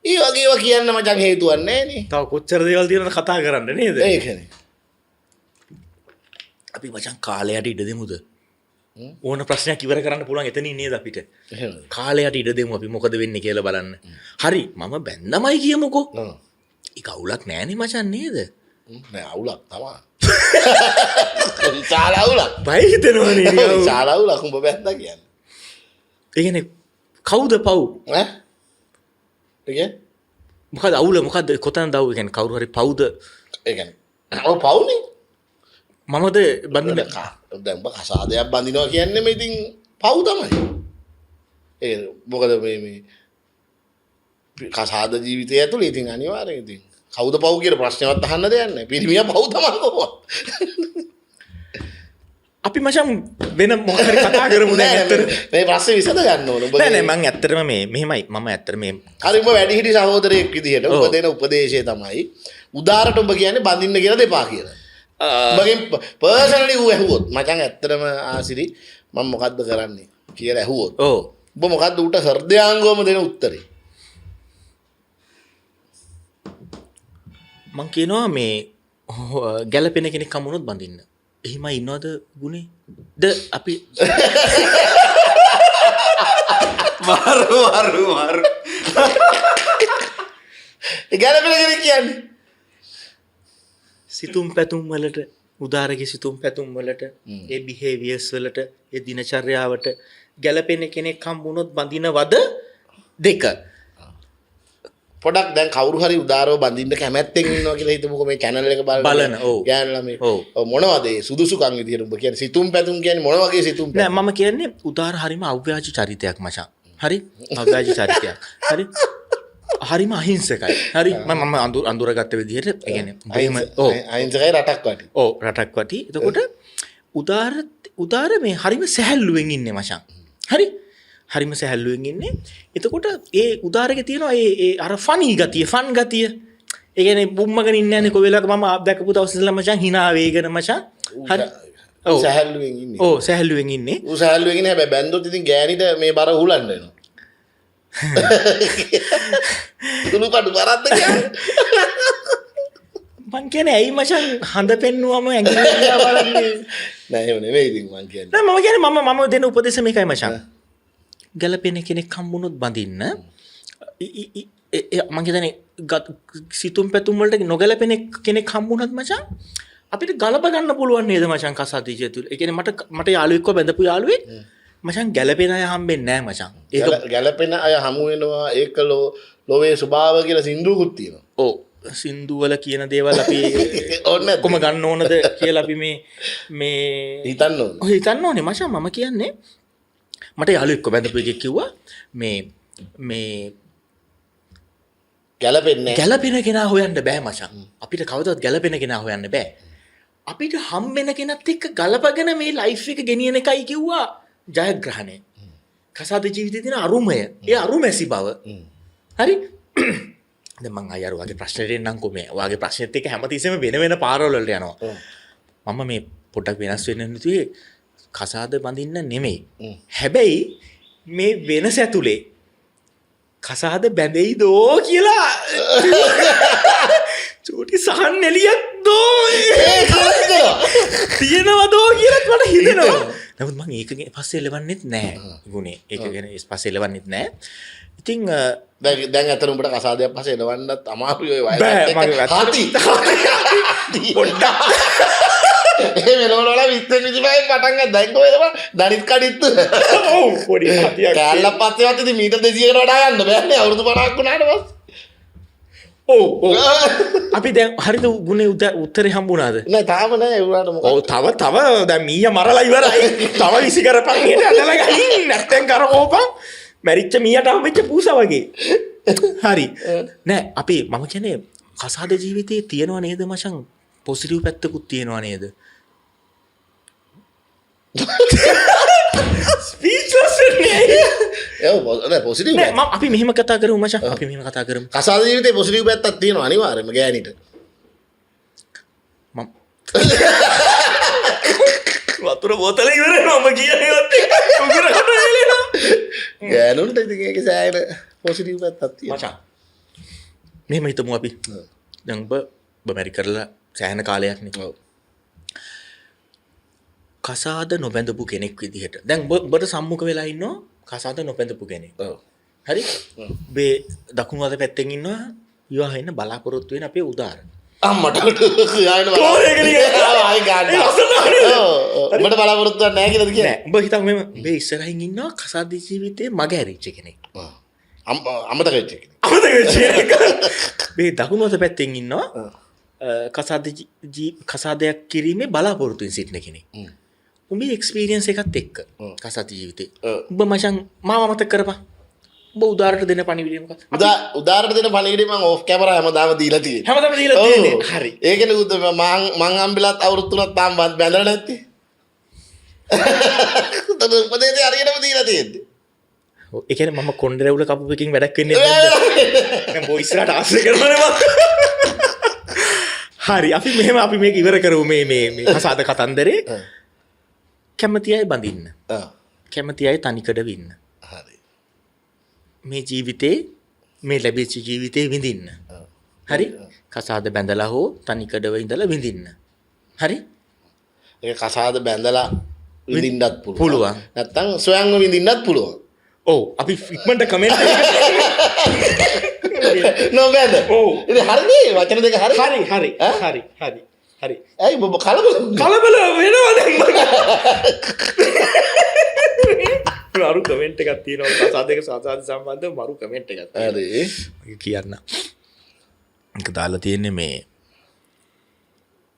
ඒ වගේ ඒවා කියන්න මචං හේතුවක් නැහැ නේ. තව කොච්චර දේවල් තියෙනවද කතා කරන්න නේද? ඒකනේ. අපි මචං කාලයට ඉඩ දෙමුද? ඕන ප්‍රශ්නයක් ඉවර කරන්න පුළුවන් එතනින් නේද අපිට? කාලයට ඉඩ දෙමු අපි මොකද වෙන්නේ කියලා බලන්න. හරි මම බැන්දමයි කියමුකෝ. ඒක අවුලක් නෑනේ මචං නේද? නෑ අවුලක් තමයි. විශාල අවුලක්. බය හිතෙනවනේ නේ. විශාල අවුලක් උඹ බැන්දා කියන්නේ. ඒ කියන්නේ කවුද පව්? ඈ? ඒ කියන්නේ මොකද අවුල මොකද කොතනද අවුල? කියන්නේ කවුරු හරි පව්ද? ඒ කියන්නේ ඔව් පව්නේ. මමද බඳින දැන් උඹ කසාදයක් බඳිනවා කියන්නේ මේ ඉතින් පව් තමයි. ඒ මොකද මේ කසාද ජීවිතය ඇතුළේ ඉතින් අනිවාර්යෙන් ඉතින් කවුද පව් කියලා ප්‍රශ්නවත් අහන්න දෙයක් නැහැ. පිරිමියා පව් තමයි කොහොමද? අපි මචං වෙන මොකක් හරි කතා කරමු දැන් ඇත්තට. මේ ප්‍රශ්නේ විසඳ ගන්න ඕන. නෑ මම ඇත්තටම මෙහෙමයි මම ඇත්තට මේ හරි උඹ වැඩිහිටි සහෝදරයෙක් විදිහට උඹ දෙන උපදේශය තමයි උදාරට උඹ කියන්නේ බඳින්න කියලා දෙපා කියලා. උඹගෙන් පර්සනලි ඌ ඇහුවොත් මචං ඇත්තටම ආසිරි මම මොකද්ද කරන්නේ කියලා ඇහුවොත්. ඔව්. උඹ මොකද්ද ඌට හෘදයාංගවම දෙන උත්තරේ? මං කියනවා මේ ගැලපෙන කෙනෙක් හම්බුනොත් බඳින්න. එහෙමයි ඉන්නවද ගුණේ? ද අපි මාරු ගැලපෙන කෙනෙක් කියන්නේ සිතුම් පැතුම් වලට උදාරගේ සිතුම් පැතුම් වලට ඒ බිහේවියර්ස් වලට ඒ දිනචර්යාවට ගැලපෙන කෙනෙක් හම්බුනොත් බඳිනවද? දෙක පොඩක් දැන් කවුරු හරි උදාරව බඳින්න කැමැත්තෙන් ඉන්නවා කියලා හිතමුකෝ මේ channel එක බලන, ඔව්. ගෑනු ළමයි. ඔව්. ඔව් මොනවද ඒ සුදුසුකම් විදියට උඹ කියන්නේ සිතුම් පැතුම් කියන්නේ මොන වගේ සිතුම් නෑ මම කියන්නේ උදාර හරිම අව්‍යාජ චරිතයක් මචං. හරි? අව්‍යාජ චරිතයක්. හරි? හරිම අහිංසකයි. හරි? මම අඳුරගත්ත විදිහට ඒ කියන්නේ උඹේම ඔව් අහිංසකයි රටක් වටි. ඔව් රටක් වටි. එතකොට උදාර මේ හරිම සැහැල්ලුවෙන් ඉන්නේ මචං. හරි? හරිම සැහැල්ලුවෙන් ඉන්නේ. එතකොට ඒ උදාරගේ තියෙනවා ඒ අර ෆනි ගතිය, ෆන් ගතිය. ඒ කියන්නේ බුම්මගෙන ඉන්නේ නැන්නේ කොයි වෙලාවක මම දැකපු දවස් ඉඳලා මචං hina වේගෙන මචං. හරි. ඔව් සැහැල්ලුවෙන් ඉන්නේ. ඔව් සැහැල්ලුවෙන් ඉන්නේ. ඌ සැහැල්ලුවෙන් ඉන්නේ හැබැයි බැන්දොත් ඉතින් ගෑනිට මේ බර උහුලන්න වෙනවා. තුනු කඩු බරද්ද කියන්නේ. මං කියන්නේ ඇයි මචං හඳ පෙන්නුවම ඇඟිල්ල දිහා බලන්නේ? නෑ එහෙම නෙවෙයි ඉතින් මං කියන්නේ. නෑ මම කියන්නේ මම දෙන උපදේශ මේකයි මචං. ගැලපෙන කෙනෙක් හම්බුනොත් බඳින්න මං හිතන්නේ සිතුම් පැතුම් වලට නොගැලපෙන කෙනෙක් හම්බුනත් මචං අපිට ගලප ගන්න පුළුවන් නේද මචං කසාදීජය තුල. ඒ කියන්නේ මට යාළුවෙක්ව බැඳපු යාළුවෙක් මචං ගැලපෙන අය හම්බෙන්නේ නෑ මචං. ඒක ගැලපෙන අය හමු වෙනවා ඒක ලෝවේ ස්වභාව කියලා සින්දුවකුත් තියෙනවා. ඔව් සින්දු වල කියන දේවල් අපි ඕනේ කොම ගන්න ඕනද කියලා අපි මේ හිතන්න ඕනේ. ඔය හිතන්න ඕනේ මචං. මම කියන්නේ මට යාළුවෙක්ව බැඳපු එකෙක් කිව්වා මේ ගැලපෙන්නේ නෑ. ගැලපෙන කෙනා හොයන්න බෑ මචං. අපිට කවදාවත් ගැලපෙන කෙනා හොයන්න බෑ. අපිට හම්බෙන කෙනත් එක්ක ගලපගෙන මේ ලයිෆ් එක ගෙනියන එකයි කිව්වා ජයග්‍රහණය. කසාද ජීවිතේ තියෙන අරුමය. ඒ අරුමැසි බව. හරි? දැන් මං අය අර වගේ ප්‍රශ්නෙට එන්නම්කෝ මේ. ඔයාගේ ප්‍රශ්නෙත් එක්ක හැමතිස්සෙම වෙන පාරවල් වලට යනවා. මම මේ පොඩ්ඩක් වෙනස් වෙන්න හිතුවේ කසාද බඳින්න නෙමෙයි. හැබැයි මේ වෙනස ඇතුලේ කසාද බැඳෙයිදෝ කියලා චූටි සහන් එලියක් දෝ තියෙනවදෝ කියලත් මට හිතෙනවා. නමුත් මං ඒක පස්සේ එලවන්නෙත් නෑ ගුණේ. ඒක ගැන පස්සේ එලවන්නෙත් නෑ. ඉතින් දැන් අතන උඹට කසාදයක් පස්සේ එලවන්නත් අමාරුයි ඔය වයසත් බෑ එක්ක. මගේ හාති. පොඩ්ඩක් ඒ මෙලවල විස්තර විදිහයි පටන් ගන්න දැන් කොහෙද දනිත් කඩਿੱත්තු. ඔව් පොඩි හතියක් කෑල්ලක් පස්සේවත් ඉතින් මීටර් 200කට වඩා යන්න බෑනේ අවුරුදු 50ක් වුණාට පස්සේ. ඔව් අපි දැන් හරිද ගුණේ උත්තරේ හම්බුණාද? නෑ තාම නෑ ඒ වුණාට මොකද? ඔව් තව දැන් මීයා මරලා ඉවරයි. තව විසි කරපන් හෙට ඇදලා ගහින් නැත්තෙන් කරකෝපන්. මැරිච්ච මීයාට හම්බෙච්ච පූසා වගේ. හරි. නෑ අපි මම කියන්නේ කසාද ජීවිතේ තියනව නේද මචං? පොසිටිව් පැත්තකුත් තියනව නේද? ස්පීච්ලස් නේ. නෑ පොසිටිව් නෑ මම අපි මෙහෙම කතා කරමු මචං. අපි මෙහෙම කතා කරමු. කසාද ජීවිතේ පොසිටිව් පැත්තක් තියෙනවා අනිවාර්යයෙන්ම ගෑනිට. මම වතුර බෝතල ඉවර වෙනවා මම කියනේවත් උගුර කට එලෙනවා. ගෑනුන්ට ඉතින් ඒකේ සෑහෙන පොසිටිව් පැත්තක් තියෙනවා. මචං මෙහෙම හිතමු අපි. දැන් ඔබ මැරි කරලා සෑහෙන කාලයක් නේ. ඔව්. කසාද නොබැඳපු කෙනෙක් විදිහට. දැන් ඔබට සම්මුඛ වෙලා ඉන්නවා කසාද නොබැඳපු කෙනෙක්. ඔව්. හරි? මේ දකුණු අත පැත්තෙන් ඉන්නවා විවාහ වෙන්න බලාපොරොත්තු වෙන අපේ උදාර. අම්මට යායන ආයි ගන්න. ඔබට බලාපොරොත්තුවක් නැහැ කියලාද කියන්නේ? නෑ. ඔබ හිතමු මේ ඉස්සරහින් ඉන්නවා කසාද ජීවිතේ මග ඇරිච්ච කෙනෙක්. අමතක වෙච්ච කෙනෙක්. අමතක වෙච්ච කෙනෙක්. මේ දකුණු අත පැත්තෙන් ඉන්නවා කසාදයක් කිරීමේ බලාපොරොත්තුෙන් සිටින කෙනෙක්. උඹේ එක්ස්පීරියන්ස් එකත් එක්ක කසාද ජීවිතේ. ඔබ මචං මාව අමතක කරපන්. ඔබ උදාරට දෙන පණිවිඩය මොකක්ද? උදාරට දෙන පණිවිඩය මම ඕෆ් කැමරා හැමදාම දීලා තියෙනවා. හැමදාම දීලා තියෙන්නේ. හරි. ඒකනේ උද මං හම්බෙලත් අවුරුදු 3ක් තාම බැඳලා නැත්තේ. උතන උපදේශය හරියටම දීලා තියෙන්නේ. ඔව් ඒ කියන්නේ මම කොණ්ඩේ රැවුල කපුව එකකින් වැඩක් වෙන්නේ නැද්ද? මම බොයිස්ලාට ආශ්‍රය කරනවනේ මම. හරි අපි මේක ඉවර කරමු මේ කසාද කතන්දරේ. කැමති අය බඳින්න. කැමති අය තනිකඩ වෙන්න. හරි. මේ ජීවිතේ මේ ලැබිච්ච ජීවිතේ විඳින්න. හරි? කසාද බැඳලා හෝ තනිකඩව ඉඳලා විඳින්න. හරි? ඒක කසාද බැඳලා විඳින්නත් පුළුවන්. පුළුවන්. නැත්තම් සොයන්ව විඳින්නත් පුළුවන්. ඔව් අපි ඉක්මනට කමෙන්ට් නොබැද. ඔව්. ඉතින් හරිනේ වචන දෙක හරි. හරි. ඇයි ඔබ කලබල වෙනවා දැන් මරු කමෙන්ට් එකක් තියෙනවා කසාදයක සාසාද සම්බන්ධව මරු කමෙන්ට් එකක් හරි කියන්න එක දාලා තියෙන්නේ මේ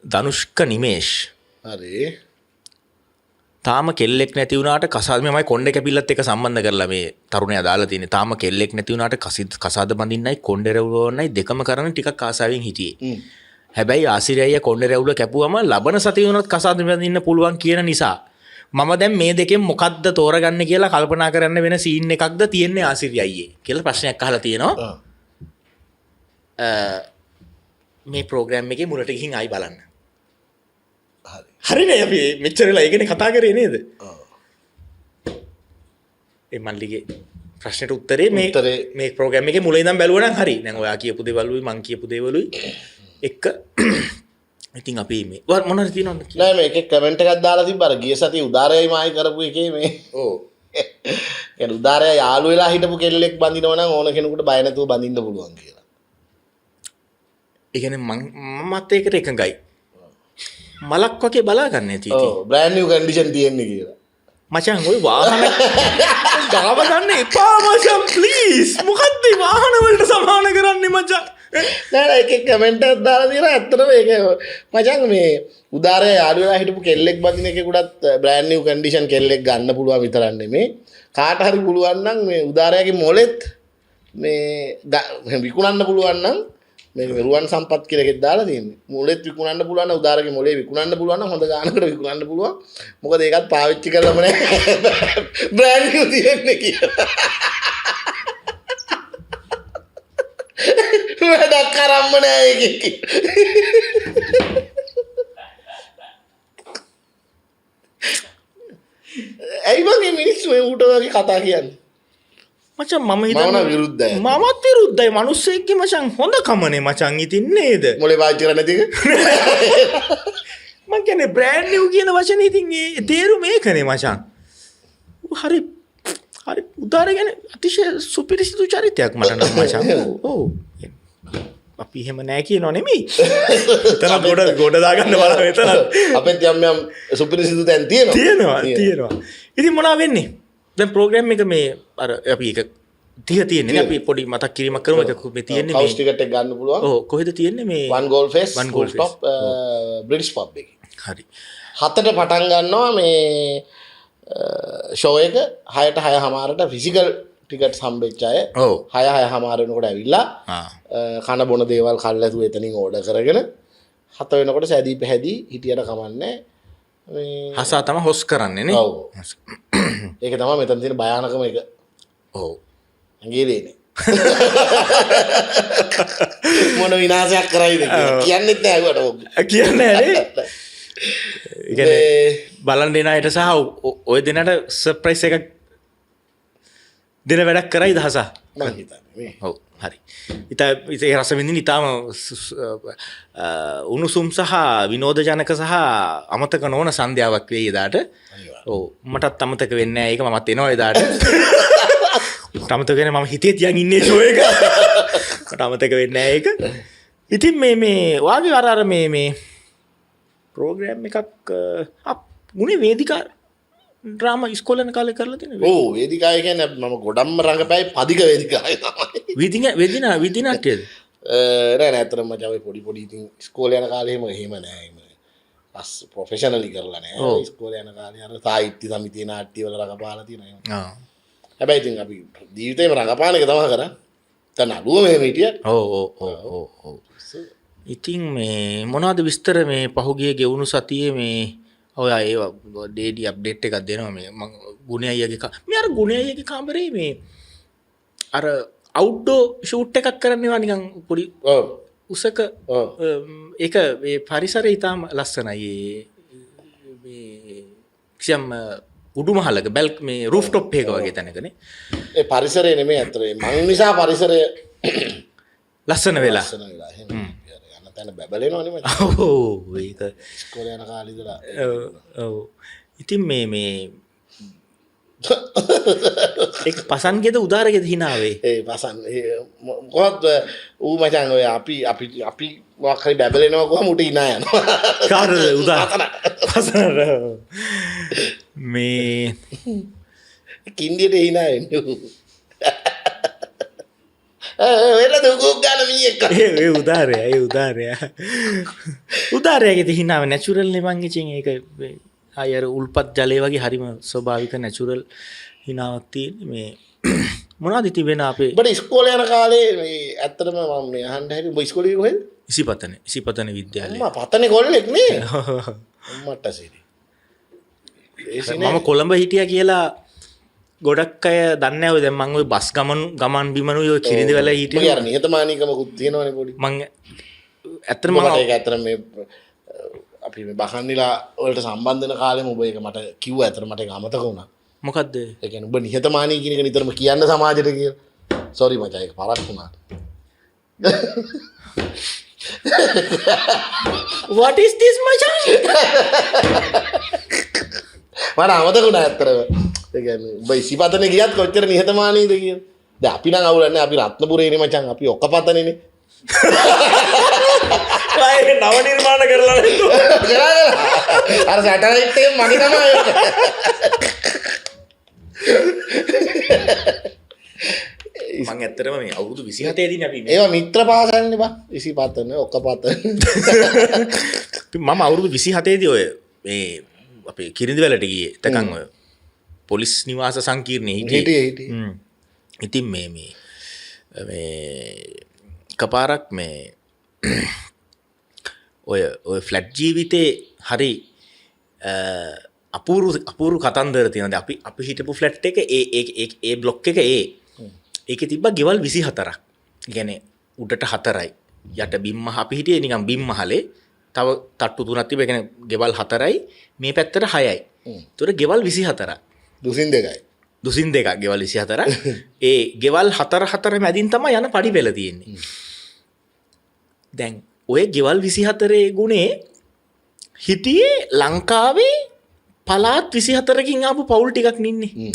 ධනුෂ්ක නිමේෂ් හරි තාම කෙල්ලෙක් නැති වුණාට කසාද මෙමයි කොණ්ඩේ කැපිල්ලත් එක්ක සම්බන්ධ කරලා මේ තරුණයා දාලා තියෙන්නේ තාම කෙල්ලෙක් නැති වුණාට කසාද බඳින්නයි කොණ්ඩේ රැවුලවන්නයි දෙකම කරන ටිකක් ආසාවෙන් හිටියේ හැබැයි ආසිරියය කොණ්ඩේ රැවුල කැපුවම ලබන සතිය වුණත් කසාද බඳින්න පුළුවන් කියන නිසා මම දැන් මේ දෙකෙන් මොකද්ද තෝරගන්නේ කියලා කල්පනා කරන්න වෙන සීන් එකක්ද තියෙන්නේ ආසිරියයේ කියලා ප්‍රශ්නයක් අහලා තියෙනවා මේ ප්‍රෝග්‍රෑම් එකේ මුලට ගිහින් ආයි බලන්න හරිනේ අපි මෙච්චරලා ඒකනේ කතා කරේ නේද ඒ මල්ලිගේ ප්‍රශ්නෙට උත්තරේ මේ ප්‍රෝග්‍රෑම් එකේ මුල ඉඳන් බැලුවා නම් හරි දැන් ඔයා කියපු දේවලුයි මං කියපු දේවලුයි එක ඉතින් අපි මේ මොනවද තියෙනවද නෑ මේක කමෙන්ට් එකක් දාලා තිබ්බා ගිය සතියේ උදාරයයි මායි කරපු එකේ මේ ඔව් يعني උදාරය යාළු වෙලා හිටපු කෙල්ලෙක් බඳිනවා නම් ඕන කෙනෙකුට බය නැතුව බඳින්න පුළුවන් කියලා ඒ කියන්නේ මමත් ඒකට එකඟයි මලක් වගේ බලා ගන්න ඇති ඉතින් ඔව් බ්‍රෑන්ඩ් නිව් කන්ඩිෂන් තියෙන්නේ කියලා මචං ওই වාහන ගාව ගන්න එපා මචං ප්ලීස් මොකද්ද මේ වාහන වලට සමාන කරන්නේ මචං නෑ එක කමෙන්ට් එකක් දාලා තියෙනවා ඇත්තටම ඒක මචං මේ උදාරය යාළු වෙලා හිටපු කෙල්ලෙක් බඳින එකෙකුටත් බ්‍රෑන්ඩ් නිව් කන්ඩිෂන් කෙල්ලෙක් ගන්න පුළුවන් විතරක් නෙමේ කාට හරි පුළුවන් නම් මේ උදාරයගේ මොලෙත් මේ විකුණන්න පුළුවන් නම් මේක රුවන් සම්පත් කියලා එකක් දාලා තියෙන්නේ මොලෙත් විකුණන්න පුළුවන් නම් උදාරගේ මොලේ විකුණන්න පුළුවන් නම් හොඳ ගානකට විකුණන්න පුළුවන් මොකද ඒකත් පාවිච්චි කරලම නෑ බ්‍රෑන්ඩ් නිව් තියෙන්නේ කියලා වැඩක් කරම්ම නෑ ඒක ඇයි මගේ මිනිස්සු මේ ඌට වගේ කතා කියන්නේ මචං මම මම හිතන්නේ විරුද්ධයි මමත් විරුද්ධයි මිනිස්සෙක්ගේ මචං හොඳ කමනේ මචං ඉතින් නේද මොලේ පාවිච්චි කරන්නේ නැති එක මං කියන්නේ බ්‍රෑන්ඩ් නිව් කියන වචනේ ඉතින් ඒ තේරුම ඒකනේ මචං හරි හරි උදාරය ගැන අතිශය සුපිරිසිදු චරිතයක් මට නම් මචං ඔව් අපි එහෙම නෑ කියනෝ නෙමෙයි එතන ගොඩ දාගන්න බලන්න එතන අපෙත් යම් සුපිරිසිදු තැන් තියෙනවා තියෙනවා ඉතින් මොනවා වෙන්නේ දැන් ප්‍රෝග්‍රෑම් එක මේ අර අපි එක 30 තියෙන්නේ නේ අපි පොඩි මතක් කිරීමක් කරමු ඒක මේ තියෙන්නේ කවුස් ටිකට් එක ගන්න පුළුවන් ඔව් කොහෙද තියෙන්නේ මේ one goal face One Goal stop British pub එකේ හරි 7ට පටන් ගන්නවා මේ ෂෝ එක 6ට 6:00ට ෆිසිකල් ටිකට්ස් හම්බෙච්ච අය ඔව් 6:00 වෙනකොට ඇවිල්ලා කන බොන දේවල් කල්ලාතු එතනින් ඕඩර් කරගෙන 7 වෙනකොට සැදී පැහැදී හිටියට කමන්නේ මේ හසා තමයි හොස් කරන්නේ නේ ඔව් ඒක තමයි මෙතන තියෙන භයානකම එක ඔව් ඇඟිලේනේ මොන විනාශයක් කරයිද කියන්නෙත් නෑ ඒකට ඔක් කියන්නේ නේ ඒ බලන් දෙන අයට සහ ඔය දෙනට සර්ප්‍රයිස් එකක් දෙන වැඩක් කරයි දහසා මම හිතන්නේ මේ ඔව් හරි ඉතින් රස විඳින්න ඉතාම උණුසුම් සහ විනෝදජනක සහ අමතක නොවන සන්ධ්‍යාවක් වෙයි එදාට ඔව් මටත් අමතක වෙන්නේ නැහැ ඒක මමත් එනවා එදාට අමතක වෙන්නේ මම හිතේ තියන් ඉන්නේ ෂෝ එක මට අමතක වෙන්නේ නැහැ ඒක ඉතින් මේ වාගේ අර මේ ප්‍රෝග්‍රෑම් එකක් මුනේ වේදිකා ඩ්‍රාමා ඉස්කෝලේ යන කාලේ කරලා තියෙනවා. ඔව් වේදිකාව කියන්නේ මම ගොඩක්ම රංගපෑයි පදික වේදිකාවේ තමයි. විදිනාට්‍යද? නෑ ඇත්තටම මචං ඔය පොඩි ඉතින් ඉස්කෝලේ යන කාලේ එහෙම නෑ. පස් ප්‍රොෆෙෂනලි කරලා නෑ. ඉස්කෝලේ යන කාලේ අර සාහිත්‍ය සමිතියේ නාට්‍ය වල රඟපාලා තියෙනවා. හැබැයි ඉතින් අපි ජීවිතේම රඟපාන එක තමයි කරන්නේ. දැන් අඩුව මෙහෙම හිටියට. ඔව්. ඉතින් මේ මොනවද විස්තර මේ පහුගිය ගෙවුණු සතියේ මේ ඔය ඒවා ඩේඩි අප්ඩේට් එකක් දෙනවා මේ මම ගුණේ අයියාගේ මේ අර ගුණේ අයියාගේ කාමරේ මේ අර අවුට්ඩෝර් ෂූට් එකක් කරන්නේවා නිකන් පොඩි උසක ඒක මේ පරිසරය ඉතාම ලස්සනයි මේ කිසියම් උඩුමහලක බැල්ක් මේ රූෆ් টොප් එක වගේ තැනකනේ ඒ පරිසරය නෙමෙයි අතරේ මං නිසා පරිසරය ලස්සන වෙලා එහෙම යන බැබලෙනවා නෙමෙයි. ඔව් ඒක ඉස්කෝලේ යන කාලේ ඉඳලා. ඔව්. ඉතින් මේ ඒක පසන්ගේද උදාරගේද හිනාවේ. ඒ පසන් මොකද ඌ මචං ඔය අපි මොකක් හරි බැබලෙනවා කොහම උට ඉනා යනවා. කාටද උදාර? පසන. මේ කින්දියට hina වෙන්නේ වෙන දුකක් ගන්න මීයක් ඒ උදාරයගේ හිනාව නැචුරල් නෙමං ඉතින් ඒක අයර උල්පත් ජලය වගේ හරිම ස්වභාවික නැචුරල් හිනාවක් තියෙන මේ මොනවද තිබෙන අපේ ඔබට ඉස්කෝලේ යන කාලේ මේ ඇත්තටම මම මේ අහන්න හැටි ඔබ ඉස්කෝලේ කොහෙද ඉසිපතන විද්‍යාලය අම්මා පතනේ කොල්ලෙක් නේ අම්මට සිරි මම කොළඹ හිටියා කියලා ගොඩක් අය දන්නේ නැහැ ඔය දැන් මම ওই බස් ගමන් බිමනුයි ඔය කිරිඳි වල හිටියේ මගේ අර නිහතමානීකමකුත් තියෙනවනේ පොඩි මම ඇත්තටම මම ඒක ඇත්තටම මේ අපි මේ බහන්නිලා වලට සම්බන්ධ වෙන කාලෙම ඔබ ඒක මට කිව්වා ඇත්තට මට ඒක අමතක වුණා මොකද්ද ඒ කියන්නේ ඔබ නිහතමානී කියන එක නිතරම කියන්න සමාජයට කියලා සෝරි මචං ඒක පරක් වුණා what is this මචං මට අමතක වුණා ඇත්තටම ඒ කියන්නේ ඔබ ඉසිපතනේ ගියත් කොච්චර නිහතමානීද කියලා දැන් අපි නම් අවුල් නැහැ අපි රත්නපුරේනේ මචං අපි ඔක්කපතනේනේ නව නිර්මාණ කරලා අර සැටලයිට් එක මගේ තමයි මං ඇත්තටම මේ අවුරුදු 27 දී අපි ඒවා මිත්‍ර පාසල්නේ බා ඉසිපතන ඔක්කපතන මම අවුරුදු 27 දී ඔය මේ අපේ කිරිඳි වලට ගියේ තකන් ඔය පොලිස් නිවාස සංකීර්ණයේ හිටියේ ඉතින් මේ කපාරක් මේ ඔය ෆ්ලැට් ජීවිතේ හරි අපූරු කතන්දර තියෙනද අපි හිටපු ෆ්ලැට් එක ඒ බ්ලොක් එක ඒක තිබ්බා ගෙවල් 24ක්. කියන්නේ උඩට 4යි. යට බිම්ම අපි හිටියේ නිකන් බිම් මහලේ. තව තට්ටු තුනක් තිබ්බා. ඒ කියන්නේ ගෙවල් 4යි මේ පැත්තට 6යි. ඒතර ගෙවල් 24ක්. දුසින් දෙකයි. දුසින් දෙකක් ගෙවල් 24ක්. ඒ ගෙවල් 4 මැදින් තමයි යන පඩි පෙළ තියෙන්නේ. දැන් ඔය ගෙවල් 24 ගුණේ හිටියේ ලංකාවේ පළාත් 24කින් ආපු පවුල් ටිකක් නින්නේ.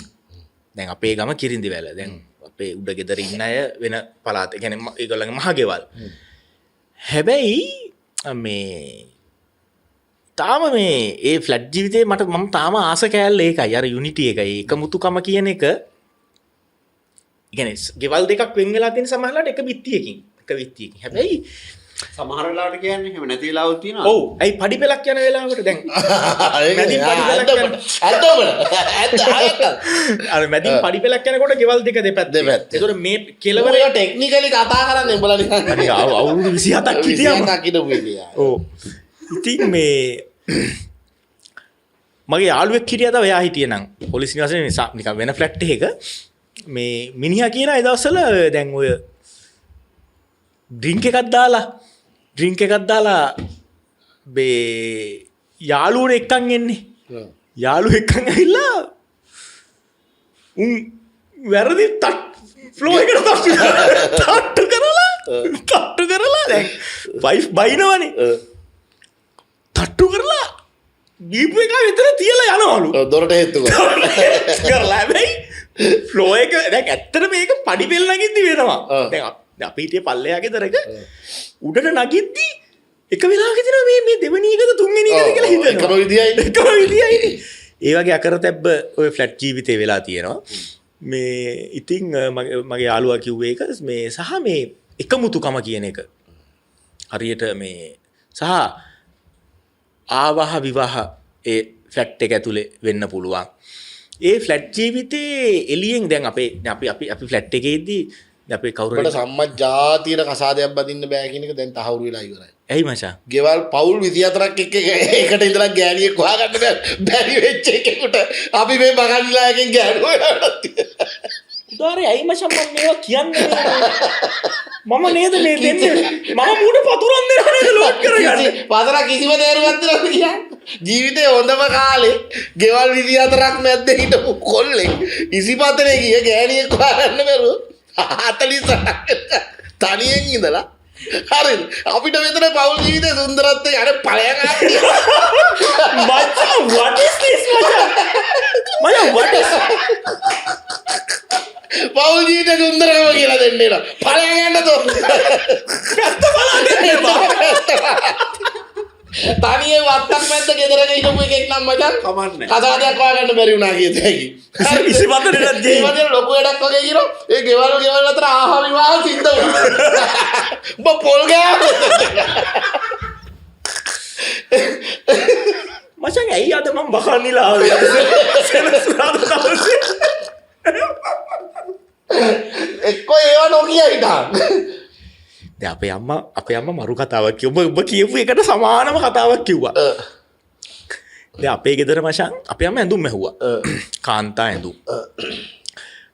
දැන් අපේ ගම කිරිඳි වැල. දැන් අපේ උඩ ගෙදර ඉන්න අය වෙන පළාත්. ඒ කියන්නේ ඒගොල්ලන්ගේ මහ ගෙවල්. හැබැයි මේ තාම මේ ඒ ෆ්ලැට් ජීවිතේ මම තාම ආස කෑල්ල ඒකයි. අර යුනිටි එකයි. එකමුතුකම කියන එක. ඒ කියන්නේ ගෙවල් දෙකක් වෙන් වෙලා තියෙන සමහරලාට එක බිත්තියකින්. හැබැයි සමහර වෙලාවට කියන්නේ එහෙම නැති වෙලාවුත් තියෙනවා. ඔව්. ඇයි පඩි පෙලක් යන වෙලාවට දැන් මැදින් පඩි පෙලක් යන අර මැදින් පඩි පෙලක් යනකොට ගෙවල් දෙක දෙපැත්ත. ඒතකොට මේ කෙලවර ඒක ටෙක්නිකලි කතා කරන්නේ උඹලා නිකන් අවුරුදු 27ක් හිටියම. 27ක් හිටපු එකේ. ඔව්. ඉතින් මේ මගේ යාළුවෙක් හිටියා තව එයා හිටියේ නම් පොලිස් නිවාසයේ නිකන් වෙන ෆ්ලැට් එකක මේ මිනිහා කියන ඒ දවස්වල දැන් ඔය ඩ්‍රින්ක් එකක් දාලා මේ යාළුවෝ එක්කන් එන්නේ. යාළුවෝ එක්කන් ඇවිල්ලා උන් වැරදි ෆ්ලෝ එකට තට්ටු කරලා දැන් වයිෆ් බයිනවනේ. තට්ටු කරලා දීපු එක විතර තියලා යනවලු. දොරට හේතු කරලා හැබැයි ෆ්ලෝ එක දැන් ඇත්තට මේක පඩි පෙළ නගින්දි වෙනවා. දැන් අපි හිටියේ පල්ලෙහා ගෙදරක උඩට නගිද්දි එක වෙලාවක හිතෙනවා මේ දෙවෙනි එකද තුන්වෙනි එකද කියලා හිතෙනවා. එකම විදියයි. ඒ වගේ අකරතැබ්බ ඔය ෆ්ලැට් ජීවිතේ වෙලා තියෙනවා. මේ ඉතින් මගේ යාළුවා කිව්වේ ඒක මේ සහ මේ එකමුතුකම කියන එක. හරියට මේ සහ ආවාහ විවාහ ඒ ෆ්ලැට් එක ඇතුලේ වෙන්න පුළුවන්. ඒ ෆ්ලැට් ජීවිතේ එළියෙන් දැන් අපි ෆ්ලැට් එකේදී අපේ කවුරුහරි සම්මත් ජාතියට කසාදයක් බදින්න බෑ කියන එක දැන් තහවුරු වෙලා ඉවරයි. ඇයි මචං? ගෙවල් පවුල් 24ක් එකට ඉඳලා ගෑණියෙක් හොයාගන්න බැරි වෙච්ච එකෙකුට අපි මේ බගන්ලා එකෙන් ගෑණුව හොයාගත්තා. උදාරේ ඇයි මචං මම මේවා කියන්නේ? මම නේද මේ දෙන්නේ? මම මූණ පතුරන් දෙනවා නේද ලොක් කරගන්න. පතර කිසිම දේරුවක් දෙනවද කියන්නේ? ජීවිතේ හොඳම කාලේ ගෙවල් 24ක් මැද්ද හිටපු කොල්ලෙක් ඉසිපතනේ ගිය ගෑණියෙක් හොයාගන්න බැරුව 40 තනියෙන් ඉඳලා හරිද අපිට මෙතන පවුල් ජීවිතේ සුන්දරත්වය අර පළයන් ආන්නේ මචං what is this මචං what is පවුල් ජීවිතේ සුන්දරකම කියලා දෙන්නේ නෝ පළයන් යන්න තෝ පැත්ත බලන්න තනියෙන් වත්තක් මැද්ද ගෙදරක හිටපු එකෙක් නම් මචං කමන්නේ. කසාදයක් හොයාගන්න බැරි වුණා කියත හැකි. ඉසි පතරටත් ගිහින්. ඒ වගේ ලොකු වැඩක් වගේ කියනවා. ඒ ගෙවල් අතර ආහාර විවාහ සිද්ධ වුණා. උඹ පොල් ගෑවා. මචං ඇයි අද මම බකන්නිලා ආවේ? සෙනසුරාදා දවසේ. එක්කෝ ඒව නොකිය හිටා. දැන් අපේ අම්මා මරු කතාවක් කිව්වා. ඔබ කියපු එකට සමානම කතාවක් කිව්වා. දැන් අපේ ගෙදර මචං අපේ අම්මා ඇඳුම් මැහුවා. කාන්තා ඇඳුම්.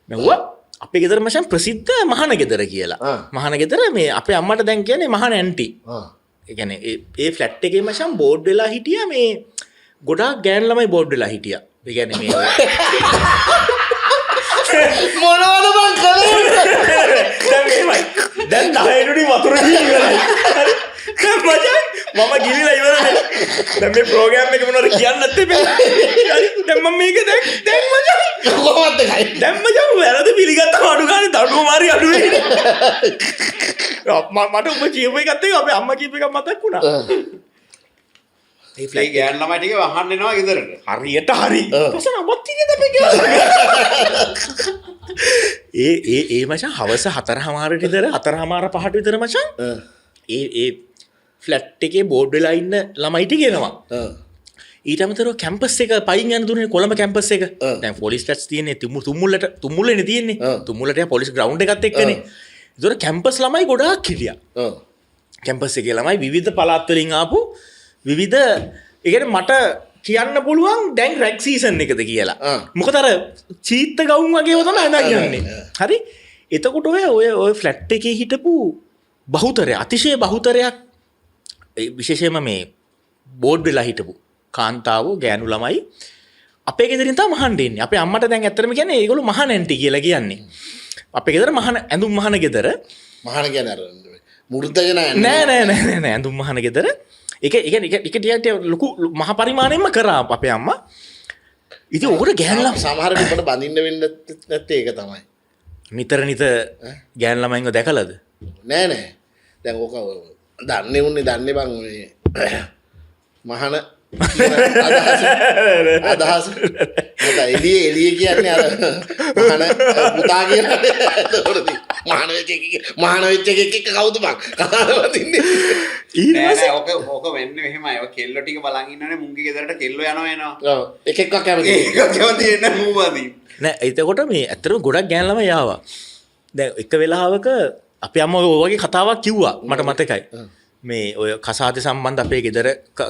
මැහුවා. අපේ ගෙදර මචං ප්‍රසිද්ධ මහාන ගෙදර කියලා. මහාන ගෙදර මේ අපේ අම්මට දැන් කියන්නේ මහාන ඇන්ටි. ඒ කියන්නේ ඒ ෆ්ලැට් එකේ මචං බෝඩ් වෙලා හිටියා මේ ගොඩාක් ගෑන් ළමයි බෝඩ් වෙලා හිටියා. ඒ කියන්නේ මේ මොනවද මං කළේ? දැන් මේමයි. දැන් 10 නුඩි වතුර ගිහින් ඉවරයි. හරි. දැන් මචං මම ගිලිලා ඉවරනේ. දැන් මේ ප්‍රෝග්‍රෑම් එක මොනවද කියන්න නැත්තේ මේ. හරි. දැන් මම මේක දැන් මචං කොහොමද ගයි? දැන් මචං වැරදි පිළිගත්තම අඩු ගානේ දඩුව මාරි අඩු වෙන්නේ. මට ඔබ කියපු එකත් එක්ක අපේ අම්මා කියපු එකක් මතක් වුණා. ඒ ගෑන් ළමයි ටික වහන්න එනවා ගෙදරට. හරියට හරි. පස්සෙන් ඔබත් ඉන්නේ අපේ ගෙදර. ඒ මචං හවස 4:00 විතර 4:00 5ට විතර මචං ඒ ෆ්ලැට් එකේ බෝඩ් වෙලා ඉන්න ළමයි ටික එනවා. ඊට අමතරව කැම්පස් එක පයින් යන දුරේ කොළඹ කැම්පස් එක. දැන් පොලිස් ෆ්ලැට්ස් තියෙන්නේ තුම්මුල්ලනේ තියෙන්නේ. තුම්මුල්ලට පොලිස් ග්‍රවුන්ඩ් එකත් එක්කනේ. ඒතර කැම්පස් ළමයි ගොඩාක් හිටියා. කැම්පස් එකේ ළමයි විවිධ පළාත් වලින් ආපු විවිධ ඒ කියන්නේ මට කියන්න පුළුවන් දැන් රැක් සීසන් එකද කියලා. මොකද අර චීත්ත ගවුම් වගේව තමයි අඳන් යන්නේ. හරි? එතකොට ඔය ෆ්ලැට් එකේ හිටපු බහුතරය අතිශය බහුතරයක් විශේෂයෙන්ම මේ බෝඩ් වෙලා හිටපු කාන්තාවෝ ගෑනු ළමයි අපේ ගෙදරින් තමයි මහන්න එන්නේ. අපේ අම්මට දැන් ඇත්තටම කියන්නේ ඒගොල්ලෝ මහාන ඇන්ටි කියලා කියන්නේ. අපේ ගෙදර මහාන ඇඳුම් මහාන ගෙදර. මහාන කියන්නේ අර මුරුද්දගෙන නෑ ඇඳුම් මහාන ගෙදර. එක ලොකු මහ පරිමාණයෙන්ම කරා අපේ අම්මා. ඉතින් ඕකට ගෑන්ලා සමහර විට බඳින්න වෙන්න නැත්තේ ඒක තමයි. නිතර ගෑන් ළමයින්ව දැකලාද? නෑ. දැන් ඕක දන්නේ බං මේ මහාන අදහස එලිය කියන්නේ අර මහාන පුතා කියන්නේ. මහාන වෙච්ච එකෙක් කවුද බං කතාව වදින්නේ? නෑ ඕක වෙන්නේ මෙහෙමයි. ඔය කෙල්ලෝ ටික බලන් ඉන්නනේ මුංගේ ගෙදරට කෙල්ලෝ එනවා. ඔව් එකෙක්ව කැමති. ඒක කැමති එන්න මූවදී. නෑ එතකොට මේ ඇත්තටම ගොඩක් ගෑන් ළමයි ආවා. දැන් එක වෙලාවක අපේ අම්මා ඔය වගේ කතාවක් කිව්වා මට මතකයි. මේ ඔය කසාද සම්බන්ධ අපේ ගෙදර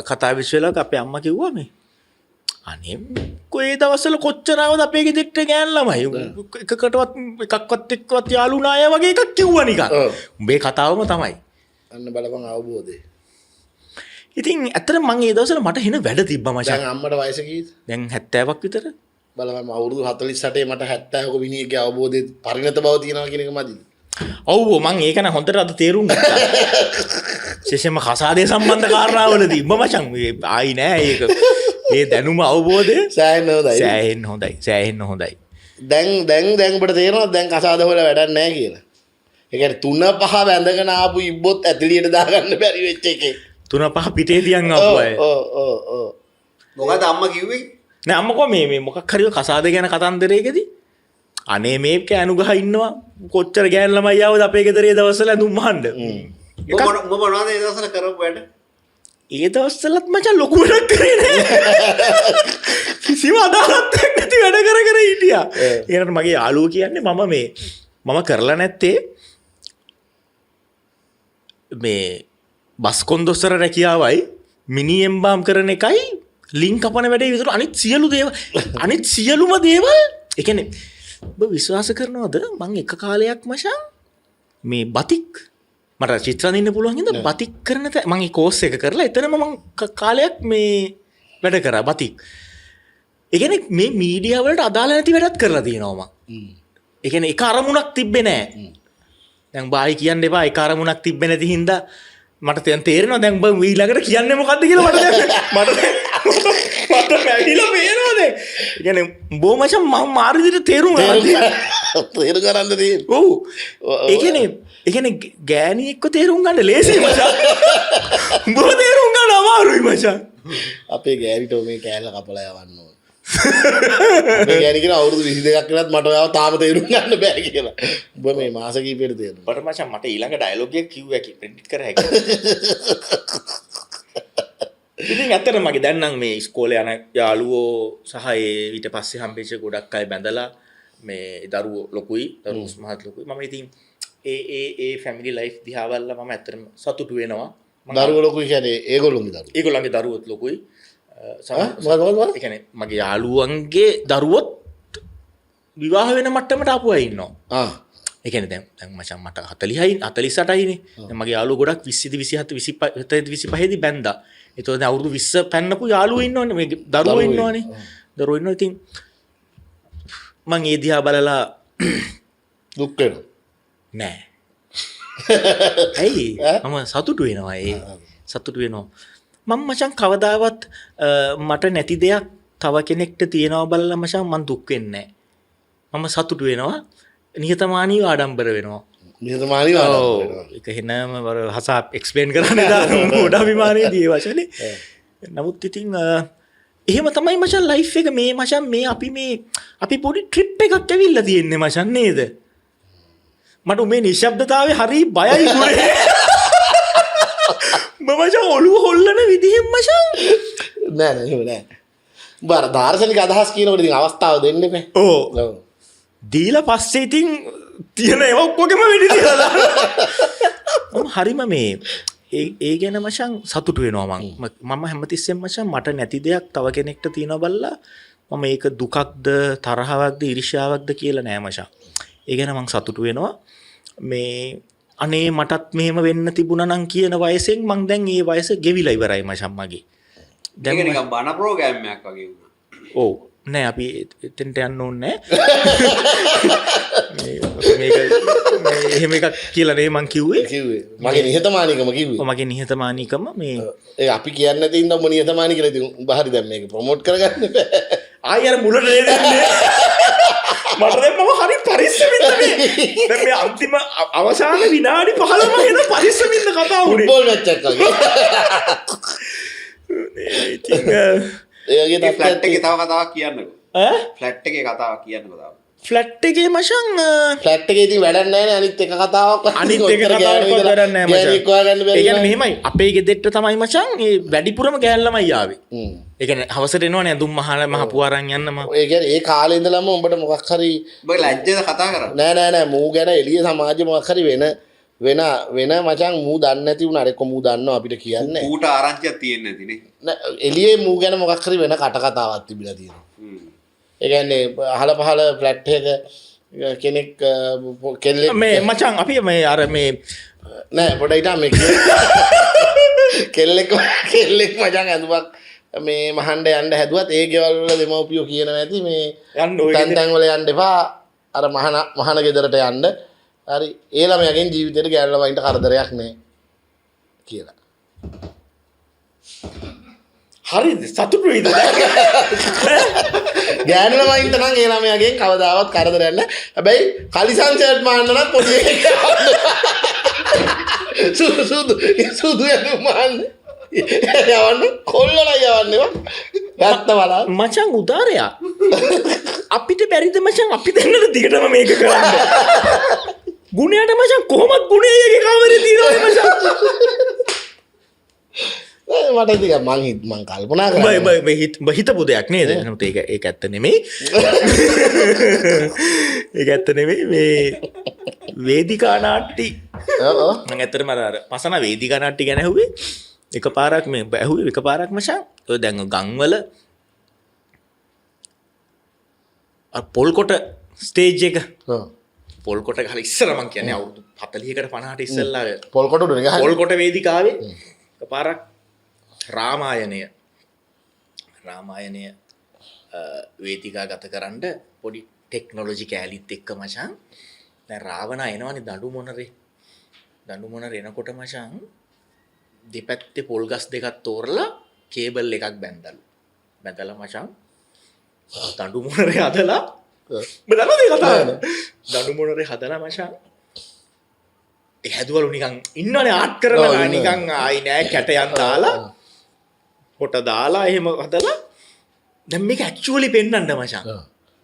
කතා විශ්ව වෙලාවක අපේ අම්මා කිව්වා මේ අනේ කොයි දවස්වල කොච්චර ආවද අපේ ගෙදරට ගෑන් ළමයි එකක්වත් එක්කවත් යාළු නාය වගේ එකක් කිව්වා නිකන්. උඹේ කතාවම තමයි. අන්න බලපන් අවබෝධය. ඉතින් ඇත්තටම මම ඒ දවස්වල මට හෙන වැඩ තිබ්බා මචං. දැන් අම්මට වයස කීයද? දැන් 70ක් විතර. බලපන් අවුරුදු 48 මට 70ක විනියගේ අවබෝධය පරිණත බව තියෙනවා කියන එක මදිද? ඔව් මං ඒක නම් හොඳට අද තේරුම් ගත්තා. විශේෂයෙන්ම කසාදේ සම්බන්ධ කාරණාවලදී උඹ මචං ආයි නෑ ඒක. ඒ දැනුම අවබෝධය සෑහෙන්න හොඳයි. දැන් ඔබට තේරෙනවද දැන් කසාද හොල වැඩක් නෑ කියලා? ඒ කියන්නේ 3-5 වැඳගෙන ආපු ඉබ්බොත් ඇතුළියට දාගන්න බැරි වෙච්ච එකේ. 3-5 පිටේ තියන් ආපු අය. ඔව්. මොකද අම්මා කිව්වේ? නෑ අම්මකෝ මේ මොකක් හරි කසාද ගැන කතන්දරයකදී අනේ මේ කෑනු ගහ ඉන්නවා කොච්චර ගෑන් ළමයි ආවද අපේ ගෙදරේ දවස්වල ඇඳුම් මහන්න. මොකද මොනවද ඒ දවස්වල කරපු වැඩ? ඒ දවස්වලත් මචං ලොකු වැඩක් කරේ නෑ. කිසිම අදාළත්වයක් නැති වැඩ කර හිටියා. ඒකට මගේ යාළුවෝ කියන්නේ මම කරලා නැත්තේ මේ බස් කොන්දොස්තර රැකියාවයි මිනි එම්බාම් කරන එකයි ලින්ක් කපන වැඩේ විතර අනිත් සියලුම දේවල් ඒ කියන්නේ ඔබ විශ්වාස කරනවද මං එක කාලයක් මචං මේ බතික් මට චිත්‍ර අඳින්න පුළුවන් හින්දා බතික් කරන මං ඒ කෝස් එක කරලා එතනම මං කාලයක් මේ වැඩ කරා බතික්. ඒ කියන්නේ මේ මීඩියා වලට අදාළ නැති වැඩක් කරලා තියෙනවා මං. ඒ කියන්නේ එක අරමුණක් තිබ්බේ නෑ. දැන් බායි කියන්න එපා එක අරමුණක් තිබ්බේ නැති හින්දා මට දැන් තේරෙනවා දැන් ඔබ ඊළඟට කියන්නේ මොකද්ද කියලා මට මැවිලා පේනවා දැන්. ඒ කියන්නේ බෝ මචං මම මාරි විදිහට තේරුම් ගන්න තියෙන්නේ. ඔව්. ඒ කියන්නේ ගෑණි එක්ක තේරුම් ගන්න ලේසියි මචං. උඹ තේරුම් ගන්න අමාරුයි. අමාරුයි මචං. අපේ ගෑනිට මේ කෑල්ල කපලා යවන්න ඕන. අපේ ගෑණි කියන අවුරුදු 22ක් වෙනත් මට ඔයාව තාම තේරුම් ගන්න බෑ කියලා. ඔබ මේ මාස කීපෙට තේරුම්. බට මචං මට ඊළඟ ඩයලොග් එක කිව්වා කි ප්‍රෙඩිට් කර හැකියි. ඉතින් ඇත්තට මගේ දැන් නම් මේ ඉස්කෝලේ යන යාළුවෝ සහ ඊට පස්සේ හම්බෙච්ච ගොඩක් අය බැඳලා මේ දරුවෝ ලොකුයි දරුවෝ මහත් ලොකුයි. මම ඉතින් ඒ ෆැමිලි ලයිෆ් දිහා බලලා මම ඇත්තටම සතුටු වෙනවා. දරුවෝ ලොකුයි කියන්නේ ඒගොල්ලෝගේ දරුවෝ. ඒගොල්ලන්ගේ දරුවොත් ලොකුයි. මොකද ඒ කියන්නේ මගේ යාළුවන්ගේ දරුවොත් විවාහ වෙන මට්ටමට ආපු අය ඉන්නවා. ඒ කියන්නේ දැන් මචං මට 40යි 48යිනේ. දැන් මගේ යාළුවෝ ගොඩක් 20 27 25 දී බැඳා. ඒතකොට දැන් අවුරුදු 20 පැන්නපු යාළුවෝ ඉන්නවනේ මේ දරුවෝ ඉන්නවනේ. දරුවෝ ඉන්නවා ඉතින් මං ඒ දිහා බලලා දුක් වෙනවා. නෑ. ඇයි? මම සතුටු වෙනවා සතුටු වෙනවා. මම මචං කවදාවත් මට නැති දෙයක් තව කෙනෙක්ට තියනවා බලලා මචං මං දුක් වෙන්නේ නෑ. මම සතුටු වෙනවා. නිහතමානීව ආඩම්බර වෙනවා. නිහතමානීව ආඩම්බර වෙනවා. ඒක එහෙනම හසා එක්ස්ප්ලেইন කරන්න දාන්න මොඩ අභිමානයේදී ඒ වචනේ. නමුත් ඉතින් එහෙම තමයි මචං ලයිෆ් එක මේ මචං මේ අපි පොඩි ට්‍රිප් එකක් ඇවිල්ලා තියෙන්නේ මචං නේද? මට මේ නිශ්ශබ්දතාවය හරි බයයි ගුණේ. මචං ඔළුව හොල්ලන විදිහෙන් මචං. නෑ එහෙම නෑ. බාර දාර්ශනික අදහස් කියනකොට ඉතින් අවස්ථාව දෙන්න එපා. ඔව්. දීලා පස්සේ ඉතින් තියෙන ඒවා ඔක්කොගෙම වෙඩි තියලා දානවා. මම හරිම මේ ඒ ගැන මචං සතුටු වෙනවා මම හැමතිස්සෙම මචං මට නැති දෙයක් තව කෙනෙක්ට තියෙනවා බලලා මම ඒක දුකක්ද තරහවක්ද ඊර්ෂ්‍යාවක්ද කියලා නෑ මචං. ඒ ගැන මං සතුටු වෙනවා. මේ අනේ මටත් මෙහෙම වෙන්න තිබුණා නම් කියන වයසෙන් මං දැන් ඒ වයස ගෙවිලා ඉවරයි මචං මගේ. දැන් නිකන් බන ප්‍රෝග්‍රෑම් එකක් වගේ වුණා. ඔව් නෑ අපි එතෙන්ට යන්න ඕනේ නෑ. මේක එහෙම එකක් කියලා නේ මං කිව්වේ. මගේ නිහතමානීකම කිව්වේ. මගේ නිහතමානීකම මේ ඒ අපි කියන්නේ නැති ඉඳන් ඔබ නිහතමානී කියලා ඉතින් උඹ හරි දැන් මේක ප්‍රොමෝට් කරගන්න බෑ. ආයෙ අර මුලට නේද යන්නේ. මට දැන් මම හරි පරිස්සමින්ද මේ දැන් මේ අන්තිම අවසාන විනාඩි 15ම එන පරිස්සමින්ද කතා වුනේ. ෆුට්බෝල් මැච් එකක් වගේ. ඉතින් ඒගේ ෆ්ලැට් එකේ තව කතාවක් කියන්නකෝ. ඈ ෆ්ලැට් එකේ කතාවක් කියන්නකෝ තාම. ෆ්ලැට් එකේ මචං ෆ්ලැට් එකේ ඉතින් වැඩක් නැහැ නේ අනිත් එක කතාවක්. අනිත් එක කතාවක් වැඩක් නැහැ මචං. ගෑණික් හොයාගන්න බැරි. ඒ කියන්නේ මෙහෙමයි අපේ ගෙදෙට්ට තමයි මචං මේ වැඩිපුරම ගෑන් ළමයි ආවේ. ඒ කියන්නේ හවසට එනවනේ ඇඳුම් මහපු අරන් යන්න මම. ඒ කියන්නේ ඒ කාලේ ඉඳලම උඹට මොකක් හරි ඔබ ලැජ්ජද කතා කරන්නේ? නෑ මූ ගැන එළිය සමාජෙ මොකක් හරි වෙන මචං මූ දන්නේ නැති වුණා. එක්ක මූ දන්නවා අපිට කියන්නේ. ඌට ආරංචියක් තියෙන්නේ නැතිනේ. නෑ එළියේ මූ ගැන මොකක් හරි වෙන කතාවක් තිබිලා තියෙනවා. ඒ කියන්නේ අහල පහල ෆ්ලැට් එක කෙනෙක් කෙල්ලෙක් මේ මචං අපි මේ අර මේ නෑ පොඩ හිටා මේ කෙල්ලෙක් මචං ඇඳුමක් මේ මහන්ඩ යන්න හැදුවත් ඒ ගෙවල් වල දෙමව්පියෝ කියනවා ඇති මේ යන්න ඔය තැන් තැන් වල යන්න එපා අර මහන ගෙදරට යන්න හරි ඒ ළමයාගෙන් ජීවිතේට ගෑනු ළමයින්ට කරදරයක් නෑ කියලා හරිද සතුටු වෙයිද ගෑනු ළමයින්ට නම් ඒ ළමයාගෙන් කවදාවත් කරදරයක් නෑ හැබැයි කලිසම් ෂර්ට් මාන්න නම් පොඩි එකක් සුදු ඇඳුම් මාන්න යවන්න කොල්ලලා යවන්නේවා ගත්ත බලා මචං උදාරයා අපිට බැරිද මචං අපි දෙන්නට දිගටම මේක කරන්න ගුණයට මචං කොහොමද ගුණයේ කාමරේ තියෙනවද මචං මට ඉතින් මං කල්පනා කරා බයි හිතපු දෙයක් නේද නමුත් ඒක ඇත්ත නෙමෙයි ඒක ඇත්ත නෙමෙයි මේ වේදිකා නාට්‍ය මම ඇත්තටම අර පසන වේදිකා නාට්‍ය ගැන ඇහුවේ එකපාරක් මේ ඇහුවේ එකපාරක් මචං ඔය දැන් ගම්වල අර පොල්කොට ස්ටේජ් එක පොල්කොට ගහලා ඉස්සර මං කියන්නේ අවුරුදු 40කට 50ට ඉස්සෙල්ලා පොල්කොට උඩ ගහලා පොල්කොට වේදිකාවේ එකපාරක් රාමායනය වේදිකා ගත කරන්න පොඩි ටෙක්නොලොජි කෑලිත් එක්ක මචං දැන් රාවණා එනවනේ දඬු මොනර එනකොට මචං දෙපැත්තේ පොල් ගස් දෙකක් තෝරලා කේබල් එකක් බැඳලා මචං දඬු මොනරේ හදලා බදන්නද කතාව දඬු මොනරේ හදලා මචං ඒ හැදුවලු නිකන් ඉන්නවනේ ආට් කරලා නිකන් ආයි නෑ කැටයන් දාලා පොට දාලා එහෙම හදලා දැන් මේක ඇක්චුවලි පෙන්වන්න මචං.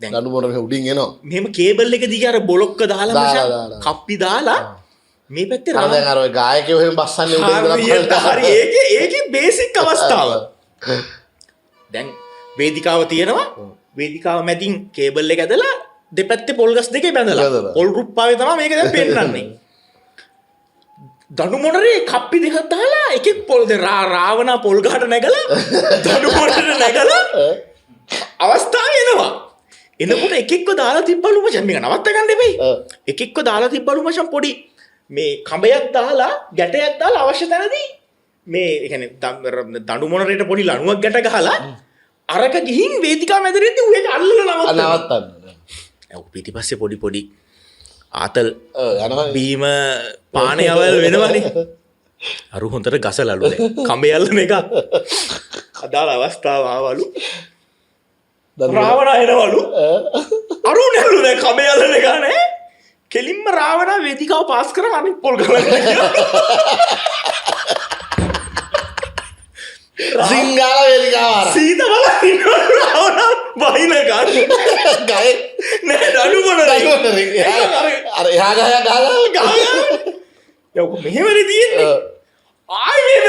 දැන් දඩු මොන උඩින් එනවා. මෙහෙම කේබල් එක දිගේ අර බොලොක්ක දාලා මචං කප්පි දාලා මේ පැත්තේ අර දැන් අර ඔය ගායකයෝ එහෙම බස්සන්නේ උඩින් ඉඳලා හරි ඒකේ බේසික් අවස්ථාව. දැන් වේදිකාව තියෙනවා. වේදිකාව මැදින් කේබල් එක ඇදලා දෙපැත්තේ පොල් ගස් දෙකේ බැඳලා පොල් රුප්පාවේ තමයි මේක දැන් පෙන්වන්නේ. දඩු මොනරේ කප්පි දෙකක් දාලා එකෙක් පොල් රාවණා පොල් ගහට නැගලා දඩු මොනරේ නැගලා අවස්ථාව එනවා. එනකොට එකෙක්ව දාලා තිබ්බලු මචං මේක නවත්ත ගන්න එපයි. එකෙක්ව දාලා තිබ්බලු මචං පොඩි මේ කඹයක් දාලා ගැටයක් දාලා අවශ්‍ය තැනදී මේ ඒ කියන්නේ දඬු මොනරේට පොඩි ලණුවක් ගැට ගහලා අරක ගිහින් වේදිකාව මැදිරින්දී ඌ ඒක අල්ලලා නවත්තන්න. ඔව් පිටිපස්සේ පොඩි ආතල් යනවා බීම පානයවල් වෙනවනේ. අරු හොඳට ගසලලු දැන් කඹේ අල්ලන එක. අදාළ අවස්ථාව ආවලු. රාවණා එනවලු. අරු නැල්ලු දැන් කඹේ අල්ලන එක නේ. කෙලින්ම රාවණා වේදිකාව පාස් කරලා අනිත් පොල් ගලන සිංහල වේදිකාව ආර. සීත බලන්න රාවණා බයින ගන්න. ගයි නෑ දඩු මොනරේ. අර එහා ගහලා යකෝ මෙහෙමනේ තියෙන්නේ. ආයේ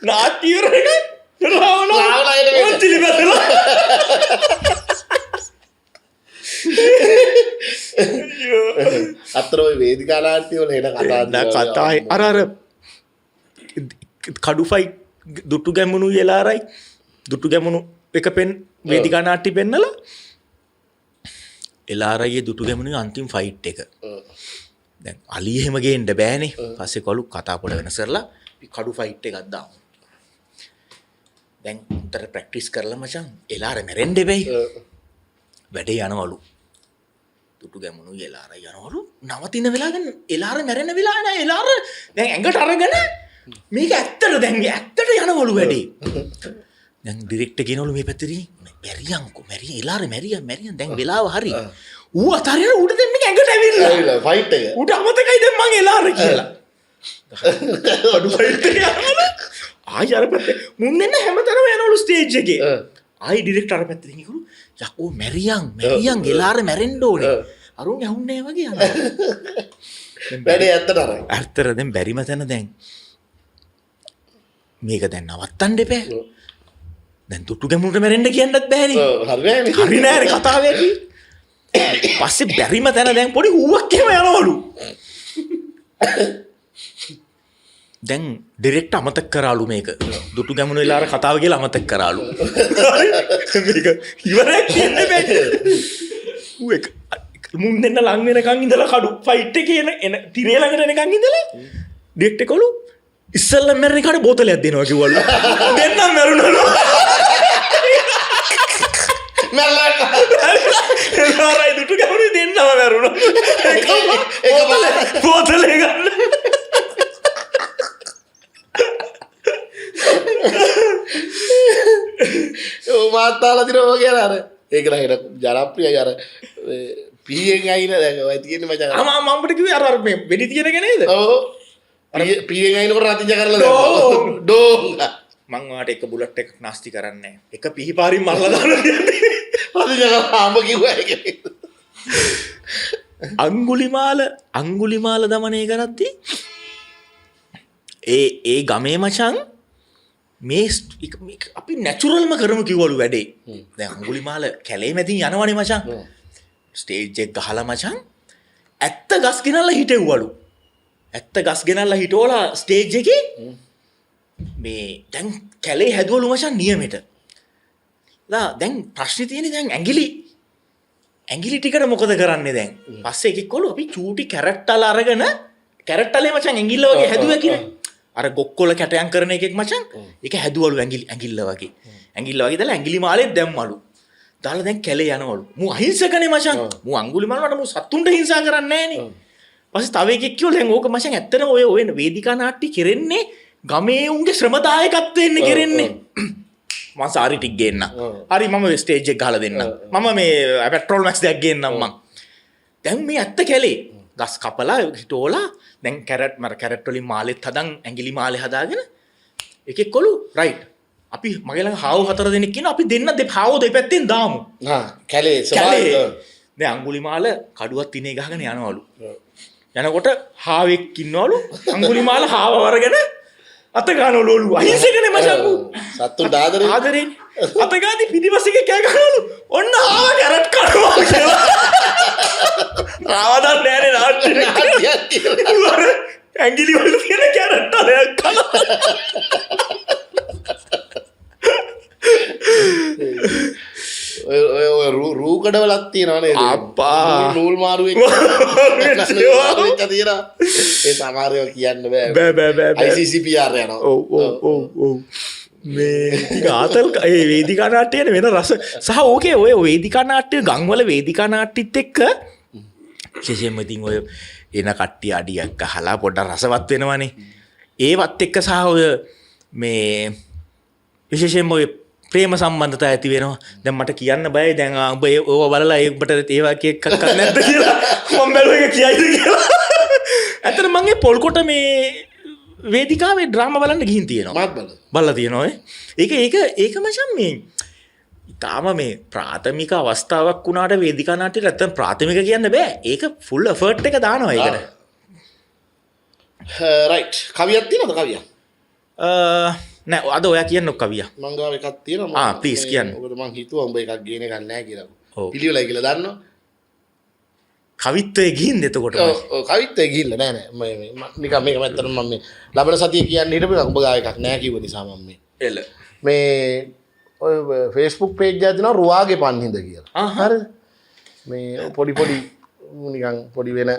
නාටියරේ රාවණා ඔච්චලි බදලා. අතර ඔය වේදිකා නාට්‍ය වල එන කතා අර කඩු ෆයිට් දුටු ගැමුණු එලාරයි දුටු ගැමුණු එක පෙන් වේදිකා නාට්‍ය පෙන්නලා එලාරයේ දුටු ගැමුණුගේ අන්තිම ෆයිට් එක. දැන් අලි එහෙම ගේන්න බෑනේ. පස්සේ කළු කතා පොඩ වෙනස කරලා කඩු ෆයිට් එකක් දාමු. දැන් උන්ට ප්‍රැක්ටිස් කරලා මචං එලාර මැරෙන්න එපෙයි. වැඩේ යනවලු. දුටු ගැමුණු එලාර යනවලු. නවතින වෙලාව දැන් එලාර මැරෙන වෙලාව නෑ. එලාර දැන් ඇඟට අරගෙන මේක ඇත්තට දැන් ඇත්තට යනවලු වැඩේ. දැන් ඩිරෙක්ටර් කියනවලු මේ පැත්තේ මැරියන්කෝ මැරිය එලාර මැරියන් දැන් වෙලාව හරි. ඌ අතරින් උඩ දැන් මේක ඇඟට ඇවිල්ලා ෆයිට් එක. උඩ අමතකයි දැන් මං එලාර කියලා. අඩු ෆයිට් එක යනවලු. ආයි අර පැත්තේ මුන් දෙන්න හැමතැනම යනවලු ස්ටේජ් එකේ. ආයි ඩිරෙක්ටර් අර පැත්තේ කිව්ලු යකෝ මැරියන් එලාර මැරෙන්න ඕනේ. අරුන් ඇහුන්නේ වගේ යනවා. වැඩේ ඇත්තට අරයි. ඇත්තට දැන් බැරිම තැන දැන් මේක දැන් නවත්තන්න එපා. දැන් දුටු ගැමුණට මැරෙන්න කියන්නත් බෑනේ. හරි නෑනේ කතාවේදී. පස්සේ බැරිම තැන දැන් පොඩි හුවක් එහෙම යනවලු. දැන් ඩිරෙක්ට් අමතක කරාලු මේක. දුටු ගැමුණු වෙලා අර කතාව කියලා අමතක කරාලු. මේක ඉවරයක් කියන්න බෑ. ඌ එක මුන් දෙන්න ලං වෙනකන් ඉඳලා කඩු ෆයිට් එකේ එන තිරේ ළඟට එනකන් ඉඳලා ඩිරෙක්ට් එකලු ඉස්සල්ලා මැරෙන කාට බෝතලයක් දෙනවා කිව්වලු. දෙන්නම් මැරුණලු. මැරලා දුටු ගැමුණු දෙන්නම මැරුණා. ඒක බෝතලේ ගන්න. මාතාලා දිනවා කියලා අර ඒක නම් ජනප්‍රියයි අර පීයෙන් අයින දැන් ඔය තියෙන්නේ මචං මම්බට කිව්වේ අර මේ වෙඩි තියෙන කෙනේද? ඔව් පීයෙන් අයිනකොට රතිජ කරලා දැම්මා ඩෝ මං ඔයාලට එක බුලට් එකක් නාස්ති කරන්නේ නැහැ. එක පිහිපාරින් මරලා දානවා කියන්නේ. රතිජ කරලා ආඹ කිව්වා ඒක. අංගුලිමාල දමනය කරද්දී ඒ ගමේ මචං මේ අපි නැචුරල්ම කරමු කිව්වලු වැඩේ. දැන් අඟුලිමාල කැලේ මැදින් යනවනේ මචං. ස්ටේජ් එක ගහලා මචං ඇත්ත ගස් ගෙනල්ලා හිටෙව්වලු. ඇත්ත ගස් ගෙනල්ලා හිටවලා ස්ටේජ් එකේ මේ දැන් කැලේ හැදුවලු මචං නියමෙට. දැන් ප්‍රශ්නේ තියෙන්නේ දැන් ඇඟිලි ටිකට මොකද කරන්නේ දැන්? පස්සේ එකෙක්වලු අපි චූටි කැරට්ටල අරගෙන කැරට්ටලේ මචං ඇඟිල්ල වගේ හැදුවා කියලා. අර ගොක්කොල කැටයන් කරන එකෙක් මචං ඒක හැදුවලු ඇඟිල්ල වගේ. ඇඟිල්ල වගේ දාලා ඇඟිලි මාලෙත් දැම්මලු. දාලා දැන් කැලේ යනවලු. මූ අහිංසකනේ මචං. මූ අඟුලිමාලට මූ සතුන්ට හිංසා කරන්නේ නැහනේ. පස්සේ තව එකෙක් කිව්වලු දැන් ඕක මචං ඇත්තටම ඔය වේදිකා නාට්‍ය කෙරෙන්නේ ගමේ උන්ගේ ශ්‍රමදායකත්වයෙන් කෙරෙන්නේ. මම සාරි ටික ගේන්න. හරි මම ස්ටේජ් එක ගහලා දෙන්න. මම මේ පෙට්‍රෝල් මැක්ස් දෙයක් ගේන්නම් මං. දැන් මේ ඇත්ත කැලේ ගස් කපලා හිටෝලා දැන් කැරට් වලින් මාලෙත් හදන් ඇඟිලි මාලේ හදාගෙන එකෙක් කොළු රයිට් අපි මගේ ළඟ හාව 4 දෙනෙක් ඉන්නවා අපි දෙන්න හාව දෙපැත්තෙන් දාමු කැලේ කැලේ දැන් අඟුලිමාල කඩුවක් තිනේ ගහගෙන යනවලු යනකොට හාවෙක් ඉන්නවලු අඟුලිමාල හාව වරගෙන අත ගන්නවලු ඔළුව අහිංසකනේ මචං සත්තුන්ට ආදරෙන් අත ගාදි පිටිපස්සේ කෑ ගන්නවලු ඔන්න හාව කැරට් කනවා කියලා රාවදන් නෑනේ නාට්‍ය ඇඟිලි වල තියෙන කැරට් වලයක් කනවා ඔය රූකඩවලක් තියෙනවනේ අප්පා නූල් මාරුවෙක් තියෙනවා ඒ සමහරව කියන්න බෑ ICCPR යනවා ඔව් මේ ආතල් ඒ වේදිකා නාට්‍යයේ වෙන රස සහ ඕකේ ඔය වේදිකා නාට්‍ය ගම්වල වේදිකා නාට්‍යෙත් එක්ක විශේෂයෙන්ම ඉතින් ඔය එන කට්ටිය අඩියක් අහලා පොඩ්ඩක් රසවත් වෙනවනේ ඒවත් එක්ක සහ ඔය මේ විශේෂයෙන්ම ඔය ප්‍රේම සම්බන්ධතා ඇති වෙනවා දැන් මට කියන්න බයයි දැන් ඔබ ඕව බලලා ඒකට ඒ වගේ එකක් නැද්ද කියලා මම බැලුවා එක කියයිද කියලා ඇත්තට මම ඒ පොල්කොට මේ වේදිකාවේ ඩ්‍රාමා බලන්න ගිහින් තියෙනවා මාත් බලලා තියෙනවා ඒක මචං මේ තාම මේ ප්‍රාථමික අවස්ථාවක් වුණාට වේදිකා නාට්‍යයට නැත්තම් ප්‍රාථමික කියන්න බෑ ඒක ෆුල් එෆර්ට් එක දානවා ඒකට රයිට් කවියක් තියෙනවද කවියක් නෑ අද ඔයා කියන්න කවිය මං ගාව එකක් තියෙනවා ප්ලීස් කියන්න ඔකට මං හිතුවා උඹ එකක් ගේන එකක් නෑ කියලා ඔව් පිළිවෙලයි කියලා දන්නවා කවිත්වයේ ගිහින්ද එතකොට ඔව් කවිත්වයේ ගිහිල්ලා නෑ නෑ මම නිකන් මේක මැත්තට මම මේ ලබන සතිය කියන්න හිටපු උඹ ගාව එකක් නෑ කිව්ව නිසා මම එල මේ ඔය Facebook page එකක් තියෙනවා රුවාගේ පන්හිඳ කියලා හරිද මේ පොඩි නිකන් පොඩි වෙන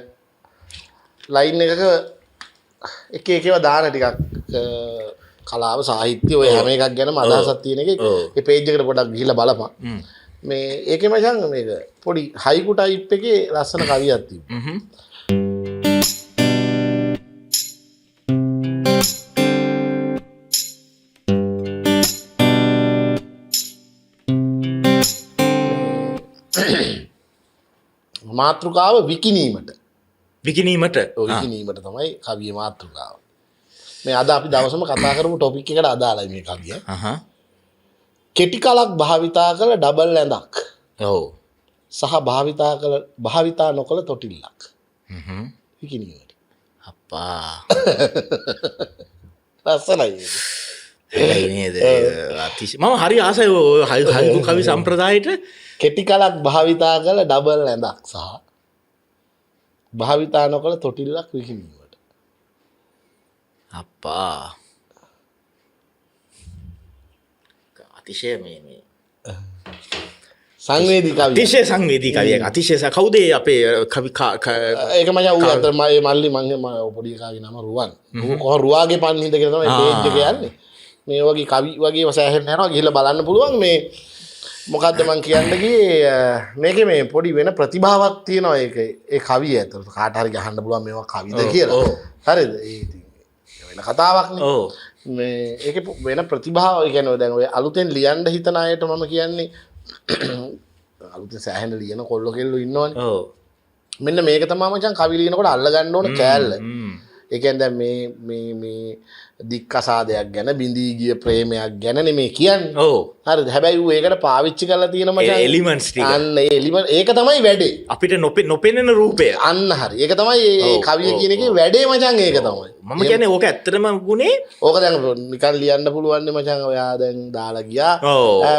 ලයින් එකක එක ඒවා දාන ටිකක් කලාව සාහිත්‍ය ඔය හැම එකක් ගැනම අදහසක් තියෙන එක ඒ page එකට පොඩ්ඩක් ගිහිල්ලා බලපන් මේ ඒකේ මචං මේක පොඩි හයිකු ටයිප් එකේ ලස්සන කවියක් තිබ්බා මාතෘකාව විකිනීමට තමයි කවියේ මාතෘකාව මේ අද අපි දවසම කතා කරපු ටොපික් එකට අදාළයි මේ කවිය. කෙටි කලක් භාවිතා කළ ඩබල් ඇඳක්. ඔව්. සහ භාවිතා නොකළ තොටිල්ලක්. විකිනීමට. අප්පා. රසලයි. ඒ නේද? මම හරි ආසයි ඔය හයිකු කවි සම්ප්‍රදායට කෙටි කලක් භාවිතා කළ ඩබල් ඇඳක් සහ භාවිතා නොකළ තොටිල්ලක් විකිනීමට. අප්පා අතිශය මේ සංවේදී කවිය අතිශය සංවේදී කවියක් අතිශය කවුද අපේ කවි ඒක මචං ඌ අතර මල්ලි මං පොඩි එකාගේ නම රුවන් ඌ කොහොම රුවාගේ පන්හිඳ කියලා තමයි පේජ් එක යන්නේ මේ වගේ කවි වගේ වසෑහෙන්න යනවා ගිහිල්ලා බලන්න පුළුවන් මේ මොකද්ද මං කියන්න ගියේ මේකේ මේ පොඩි වෙන ප්‍රතිභාවක් තියෙනවා ඒ කවිය ඇතුළත කාට හරි ගහන්න පුළුවන් මේවා කවිද කියලා හරිද ඒ වෙන කතාවක්නේ මේ ඒකේ වෙන ප්‍රතිභාව ඒ කියන්නේ දැන් ඔය අලුතෙන් ලියන්න හිතන අයට මම කියන්නේ අලුතෙන් සෑහෙන ලියන කොල්ල කෙල්ලෝ ඉන්නවනේ ඔව් මෙන්න මේක තමයි මචං කවි ලියනකොට අල්ල ගන්න ඕන කෑල්ල ඒ කියන්නේ දැන් මේ දික්කසාදයක් ගැන බිඳී ගිය ප්‍රේමයක් ගැන නෙමෙයි කියන්නේ ඔව් හරිද හැබැයි ඌ ඒකට පාවිච්චි කරලා තියෙන මචං එලිමන්ට්ස් ටික අන්න ඒ එලිමන්ට් ඒක තමයි වැඩේ අපිට නොපෙනෙන රූපය අන්න හරි ඒක තමයි ඒ කවිය කියන එකේ වැඩේ මචං ඒක තමයි මම කියන්නේ ඕක ඇත්තටම ගුණේ ඕක දැන් නිකන් ලියන්න පුළුවන් නේ මචං ඔයා දැන් දාලා ගියා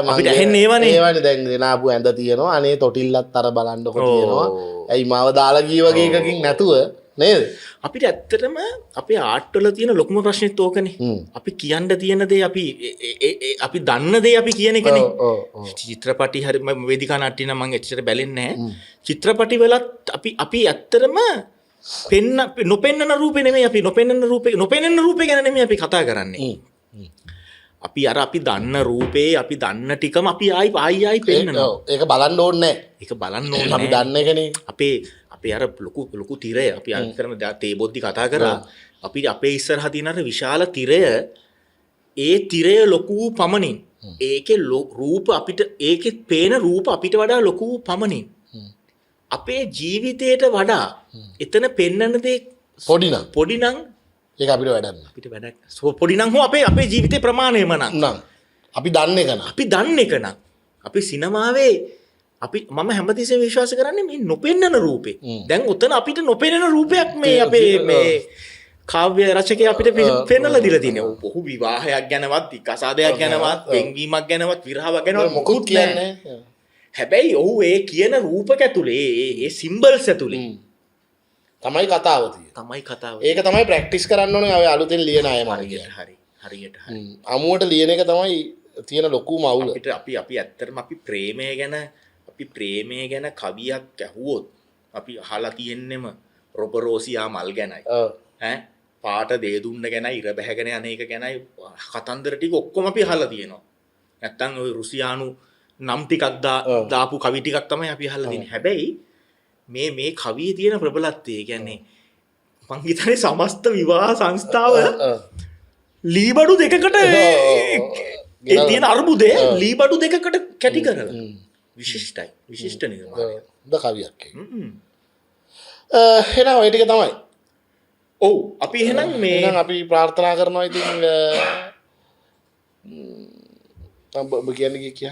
අපිට ඇහෙන්නේ ඒවනේ දැන් දෙනාපු ඇඳ තියෙනවා අනේ තොටිල්ලත් අර බලන්නකො තියෙනවා ඇයි මාව දාලා ගිය වගේ එකකින් නැතුව නේද අපිට ඇත්තටම අපේ ආර්ට් වල තියෙන ලොකුම ප්‍රශ්නෙත් ඕකනේ අපි කියන්න තියෙන දේ අපි දන්න දේ අපි කියන එකනේ චිත්‍රපටි හරි වේදිකා නාට්‍ය නම් මම එච්චර බැලෙන්නේ නැහැ චිත්‍රපටි වලත් අපි ඇත්තටම නොපෙන්නන රූපේ නෙමෙයි අපි නොපෙන්නන රූපේ ගැන නෙමෙයි අපි කතා කරන්නේ අපි අපි දන්න රූපේ අපි දන්න ටිකම අපි ආයි පෙන්නනවා ඒක බලන්න ඕනේ නැහැ ඒක බලන්න ඕනේ අපි දන්න එකනේ අපේ අර ලොකු තිරය අපි අන්තරම තේ බොද්දි කතා කරා අපි අපේ ඉස්සරහා තියෙන අර විශාල තිරය ඒ තිරය ලොකු පමණින් ඒකේ රූප අපිට ඒකේ පේන රූප අපිට වඩා ලොකු පමණින් අපේ ජීවිතයට වඩා එතන පෙන්වන දේ පොඩි නම් ඒක අපිට වැඩක් නෑ. අපිට වැඩක් පොඩි නම් හෝ අපේ ජීවිතේ ප්‍රමාණයම නම් අපි දන්නේ කන අපි දන්න එක නම් අපි සිනමාවේ අපි මම හැමතිස්සේ විශ්වාස කරන්නේ මේ නොපෙන්නන රූපේ. දැන් උතන අපිට නොපෙනෙන රූපයක් මේ අපේ මේ කාව්‍ය රචකය අපිට පෙන්නලා දීලා තියෙනවා. ඔහු විවාහයක් ගැනවත්, කසාදයක් ගැනවත්, වෙන්වීමක් ගැනවත්, විරහාවක් ගැනවත් මොකුත් කියන්නේ. හැබැයි ඔහු ඒ කියන රූපක ඇතුලේ ඒ සිම්බල්ස් ඇතුලේ තමයි කතාව තියෙන්නේ. තමයි කතාව. ඒක තමයි ප්‍රැක්ටිස් කරන්න ඕනේ ඔය අලුතෙන් ලියන අය මාර්ගය. හරියට. අමුවට ලියන එක තමයි තියෙන ලොකුම අවුල. අපි ඇත්තටම අපි ප්‍රේමය ගැන කවියක් ඇහුවොත් අපි අහලා තියෙන්නෙම රොබරෝසියා මල් ගැනයි. පාට දේදුන්න ගැනයි, ඉර බැහැගෙන යන එක ගැනයි කතන්දර ටික ඔක්කොම අපි අහලා තියෙනවා. නැත්තම් ওই රුසියානු නම් ටිකක් දාපු කවි ටිකක් තමයි අපි අහලා තියෙන්නේ. හැබැයි මේ කවියේ තියෙන ප්‍රබලත්වය කියන්නේ මං හිතන්නේ සමස්ත විවාහ සංස්ථාව ලීබඩු දෙකකට ඒ තියෙන අර්බුදේ ලීබඩු දෙකකට කැටි කරලා විශිෂ්ට නිර්මාණය. ද කවියක්. එහෙනම් ඔය ටික තමයි. ඔව් අපි එහෙනම් මේ අපි ප්‍රාර්ථනා කරනවා ඉතින් ඔබ කියන්නේ කිය.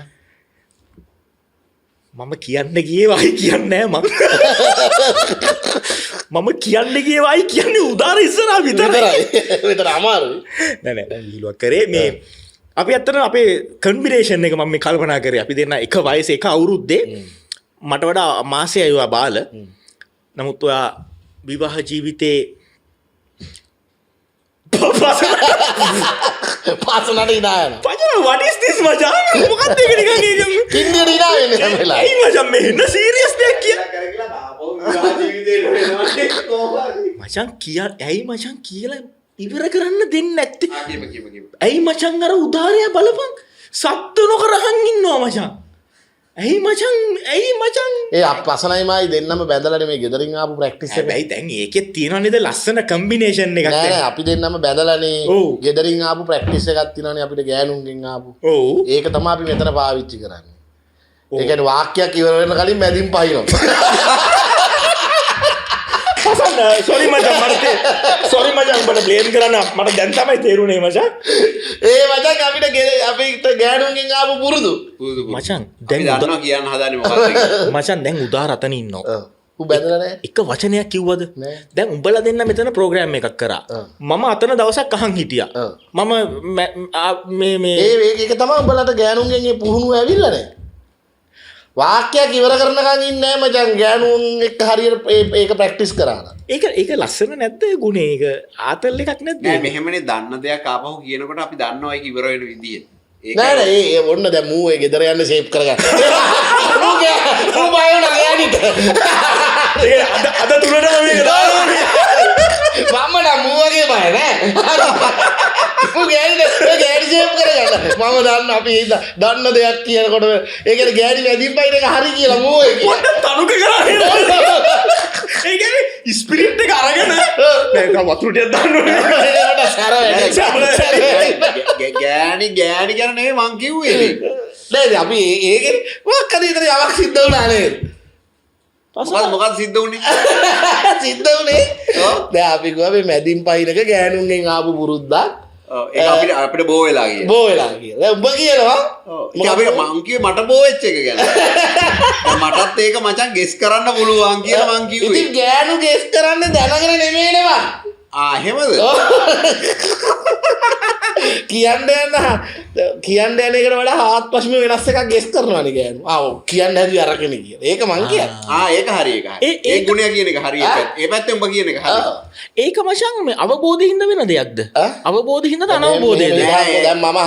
මම කියන්න ගියේ වයි කියන්නේ නෑ මම කියන්න ගියේ වයි කියන්නේ උදාර ඉස්සරහා විතරයි. විතර අමාරුයි. නෑ ලීලුවක් කරේ මේ අපි ඇත්තටම අපේ කන්බිනේෂන් එක මම මේ කල්පනා කරේ. අපි දෙන්න එක වයසේ එක අවුරුද්දේ මට වඩා මාසෙ අයවා බාල. නමුත් ඔයා විවාහ ජීවිතේ පාසලට ඉදායන. පචන what is this මචං? මොකක්ද ඒක නිකන් කින්දියට ඉදා වෙන්නේ හැම වෙලාවෙම. ඇයි මචං මේ ඉන්න සීරියස් දෙයක් කිය. මචං ඇයි මචං කියලා ඉවර කරන්න දෙන්නේ නැත්තේ? ඇයි මචං අර උදාරය බලපන්. සත්තු නොකරහන් ඉන්නවා මචං. ඇයි මචං ඒ අපසනයි මයි දෙන්නම බැඳලානේ මේ ගෙදරින් ආපු ප්‍රැක්ටිස් එක. හැබැයි දැන් ඒකෙත් තියෙනවා නේද ලස්සන කම්බිනේෂන් එකක්. නෑ අපි දෙන්නම බැඳලානේ ගෙදරින් ආපු ප්‍රැක්ටිස් එකක් තියෙනවානේ අපිට ගෑනුන්ගෙන් ආපු. ඔව් ඒක තමයි අපි මෙතන පාවිච්චි කරන්නේ. ඒ කියන්නේ වාක්‍යයක් ඉවර වෙන කලින් මැදින් පහිනවා. සොරි මචං මට බ්ලේම් කරන්න මට දැන් තමයි තේරුනේ මචං. ඒ මචං අපිට ගෑනුන්ගෙන් ආපු පුරුදු. මචං දැන් දන්නවා කියන්න හදන්නේ මොකක්ද? මචං දැන් උදාර අතන ඉන්නවා. ඌ බැඳලා නෑ. එක වචනයක් කිව්වද? දැන් උඹලා දෙන්න මෙතන ප්‍රෝග්‍රෑම් එකක් කරා. මම අතන දවසක් අහන් හිටියා. මම මේ ඒක තමයි උඹලට ගෑනුන්ගෙන් මේ පුහුණුව ඇවිල්ලා නෑ. වාක්‍යයක් ඉවර කරනකන් ඉන්නේ නෑ මචං. ගෑනුන් එක්ක හරියට ඒක ප්‍රැක්ටිස් කරා නම්. ඒක ලස්සන නැද්ද ගුණේ? ඒක ආතල් එකක් නැද්ද? නෑ මෙහෙමනේ දන්න දෙයක් ආපහු කියනකොට අපි දන්නවා ඒක ඉවර වෙන විදිය. නෑ ඒ ඔන්න දැන් මූ ඒ ගෙදර යන්න ෂේප් කරගන්න. මූ බය වුණා ගෑනිට. අද තුනටම මේක දානවා. මම නම් මූ වගේ බය නෑ. මූ ගෑනි ෂේප් කරගන්න. මම දන්න අපි දන්න දෙයක් කියනකොට ඒ කියන්නේ ගෑනි වැදින් බයින එක හරි කියලා මූ ඒ පොඩ්ඩක් තනුක කරන්නේ. ඒ කියන්නේ ස්පිරිට් එක අරගෙන දැන් වතුර ටිකක් දාන්න ඕනේ. ගෑණි ගැන නෙවෙයි මං කිව්වේ. නේද අපි ඒකේ මොකක්ද විතර යමක් සිද්ධ වුණා නේද? මොකක්ද සිද්ධ වුනේ? සිද්ධ වුනේ. දැන් අපි ගියා මේ මැදින් පහිනක ගෑනුන්ගෙන් ආපු පුරුද්දක්. ඒක අපිට බෝ වෙලා ගියා. බෝ වෙලා කියලා. දැන් උඹ කියනවා ඒක අපිට මං කිව්වේ මට බෝ වෙච්ච එක ගැන. මටත් ඒක මචං ගෙස් කරන්න පුළුවන් කියලා මං කිව්වේ. ඉතින් ගෑනු ගෙස් කරන්න දැනගෙන නෙමෙයි නේ. එහෙමද? කියන්න යන එකට වඩා හාත්පසම වෙනස් එකක් ගෙස් කරනවානේ ගෑනු. කියන්න හැදුවේ අරගෙන කියලා. ඒක මං කියන්නේ. ඒක හරි ඒක. ඒ ගුණය කියන එක හරි. ඒ පැත්තෙන් උඹ කියන එක හරි. ඒක මචං මේ අවබෝධින්ද වෙන දෙයක්ද? අවබෝධින්ද අනවබෝධයද? දැන් මම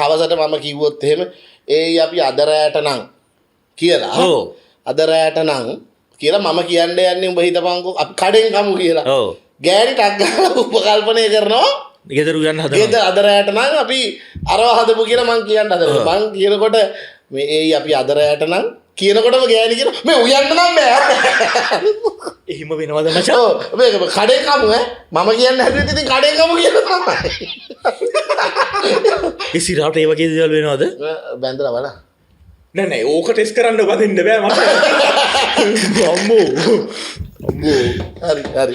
හවසට මම කිව්වොත් එහෙම අපි අද රැට නම් කියලා. අද රැට නම් කියලා මම කියන්න යන්නේ උඹ හිතපන්කෝ අපි කඩෙන් කමු කියලා. ගෑනි ටක් ගාලා උපකල්පනය කරනවා. ගෙදර යන්න හදනවා. ගෙදර අද රැට නම් අපි අරව හදමු කියලා මං කියන්න හදනවා. මං කියනකොට මේ අපි අද රැට නම් කියනකොටම ගෑනි කියන මේ උයන්න නම් බෑ. එහෙම වෙනවද මචං? ඔව් මේක කඩෙන් කමු මම කියන්න හැදුවෙත් ඉතින් කඩෙන් කමු කියලා තමයි. ඉසිරාට ඒ වගේ දේවල් වෙනවද? බැඳලා බලන්න. නෑ ඕක ටෙස්ට් කරන්න වදින්න බෑ මට. අම්මෝ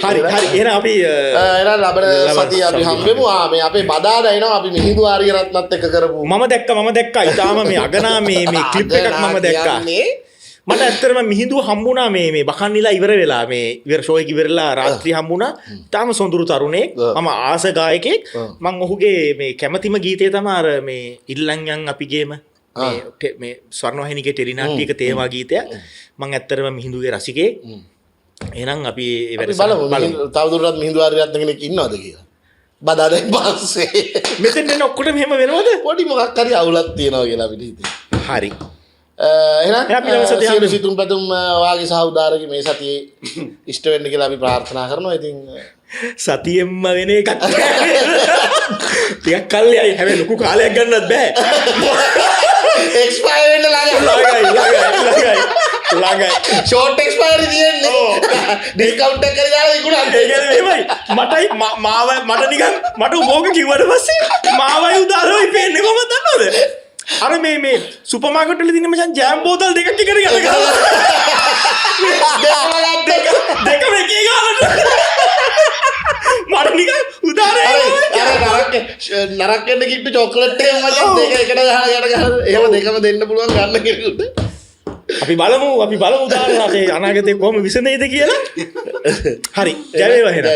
හරි හරි එහෙනම් අපි එහෙනම් ලබන සතිය අපි හම්බෙමු. මේ අපේ බදාදා එනවා අපි මිහිඳු ආරියරත්නත් එක්ක කරපු මම දැක්කා ඊටාම මේ අගනා මේ ක්ලිප් එකක් මම දැක්කා. මට ඇත්තටම මිහිඳුව හම්බුණා මේ බකන්නිලා ඉවර වෙලා මේ ඉවර ෂෝ එක ඉවරලා රාත්‍රී හම්බුණා. තාම සොඳුරු තරුණෙක්. මම ආස ගායකයෙක්. මම ඔහුගේ මේ කැමැතිම ගීතය තමයි අර මේ ඉල්ලන් යන් අපි ගේම මේ ස්වර්ණවාහිනියේ ටෙලිනාට්‍යයක තේමා ගීතයක්. මම ඇත්තටම මිහිඳුගේ රසිකයෙක්. එහෙනම් අපි ඒ බලමු තවදුරටත් මිහිඳු ආරියරත්න කෙනෙක් ඉන්නවද කියලා. බදාදෙන් පස්සේ මෙතෙන් එන ඔක්කොටම එහෙම වෙනවද? පොඩි මොකක් හරි අවුලක් තියෙනවා කියලා අපිට හිතෙනවා. හරි. එහෙනම් සියලු සිතුම් පැතුම් වාගේ සහ උදාරගේ මේ සතියේ ඉෂ්ට වෙන්න කියලා අපි ප්‍රාර්ථනා කරනවා. ඉතින් සතියෙම්ම වෙන එකක් ටිකක් කල්යයි. හැබැයි ලොකු කාලයක් ගන්නත් බෑ. එක්ස්පයර් වෙන්න ළඟයි. ෂෝට් එක්ස්පයර් තියෙන්නේ. ඩිස්කවුන්ට් එක කරලා විකුණන්න. ඒ කියන්නේ එහෙමයි. මට නිකන් මට උභෝග කිව්වට පස්සේ මාවයි උදාරෝයි පේන්නේ කොහොමද දන්නවද? අර මේ සුපර් මාකට් වල තියෙන මචං ජෑම් බෝතල් දෙකක් එකට ගලලා දෙකම එකේ ගානට මට නිකන් උදාරේ නරක් වෙන්න කිට්ටු චොක්ලට් එක මචං දෙක එකට ගහලා එහෙම දෙකම දෙන්න පුළුවන් ගන්න කෙනෙකුට. අපි බලමු උදාරේ අපේ අනාගතේ කොහොම විසඳෙයිද කියලා. හරි. ජය වේවා එහෙනම්.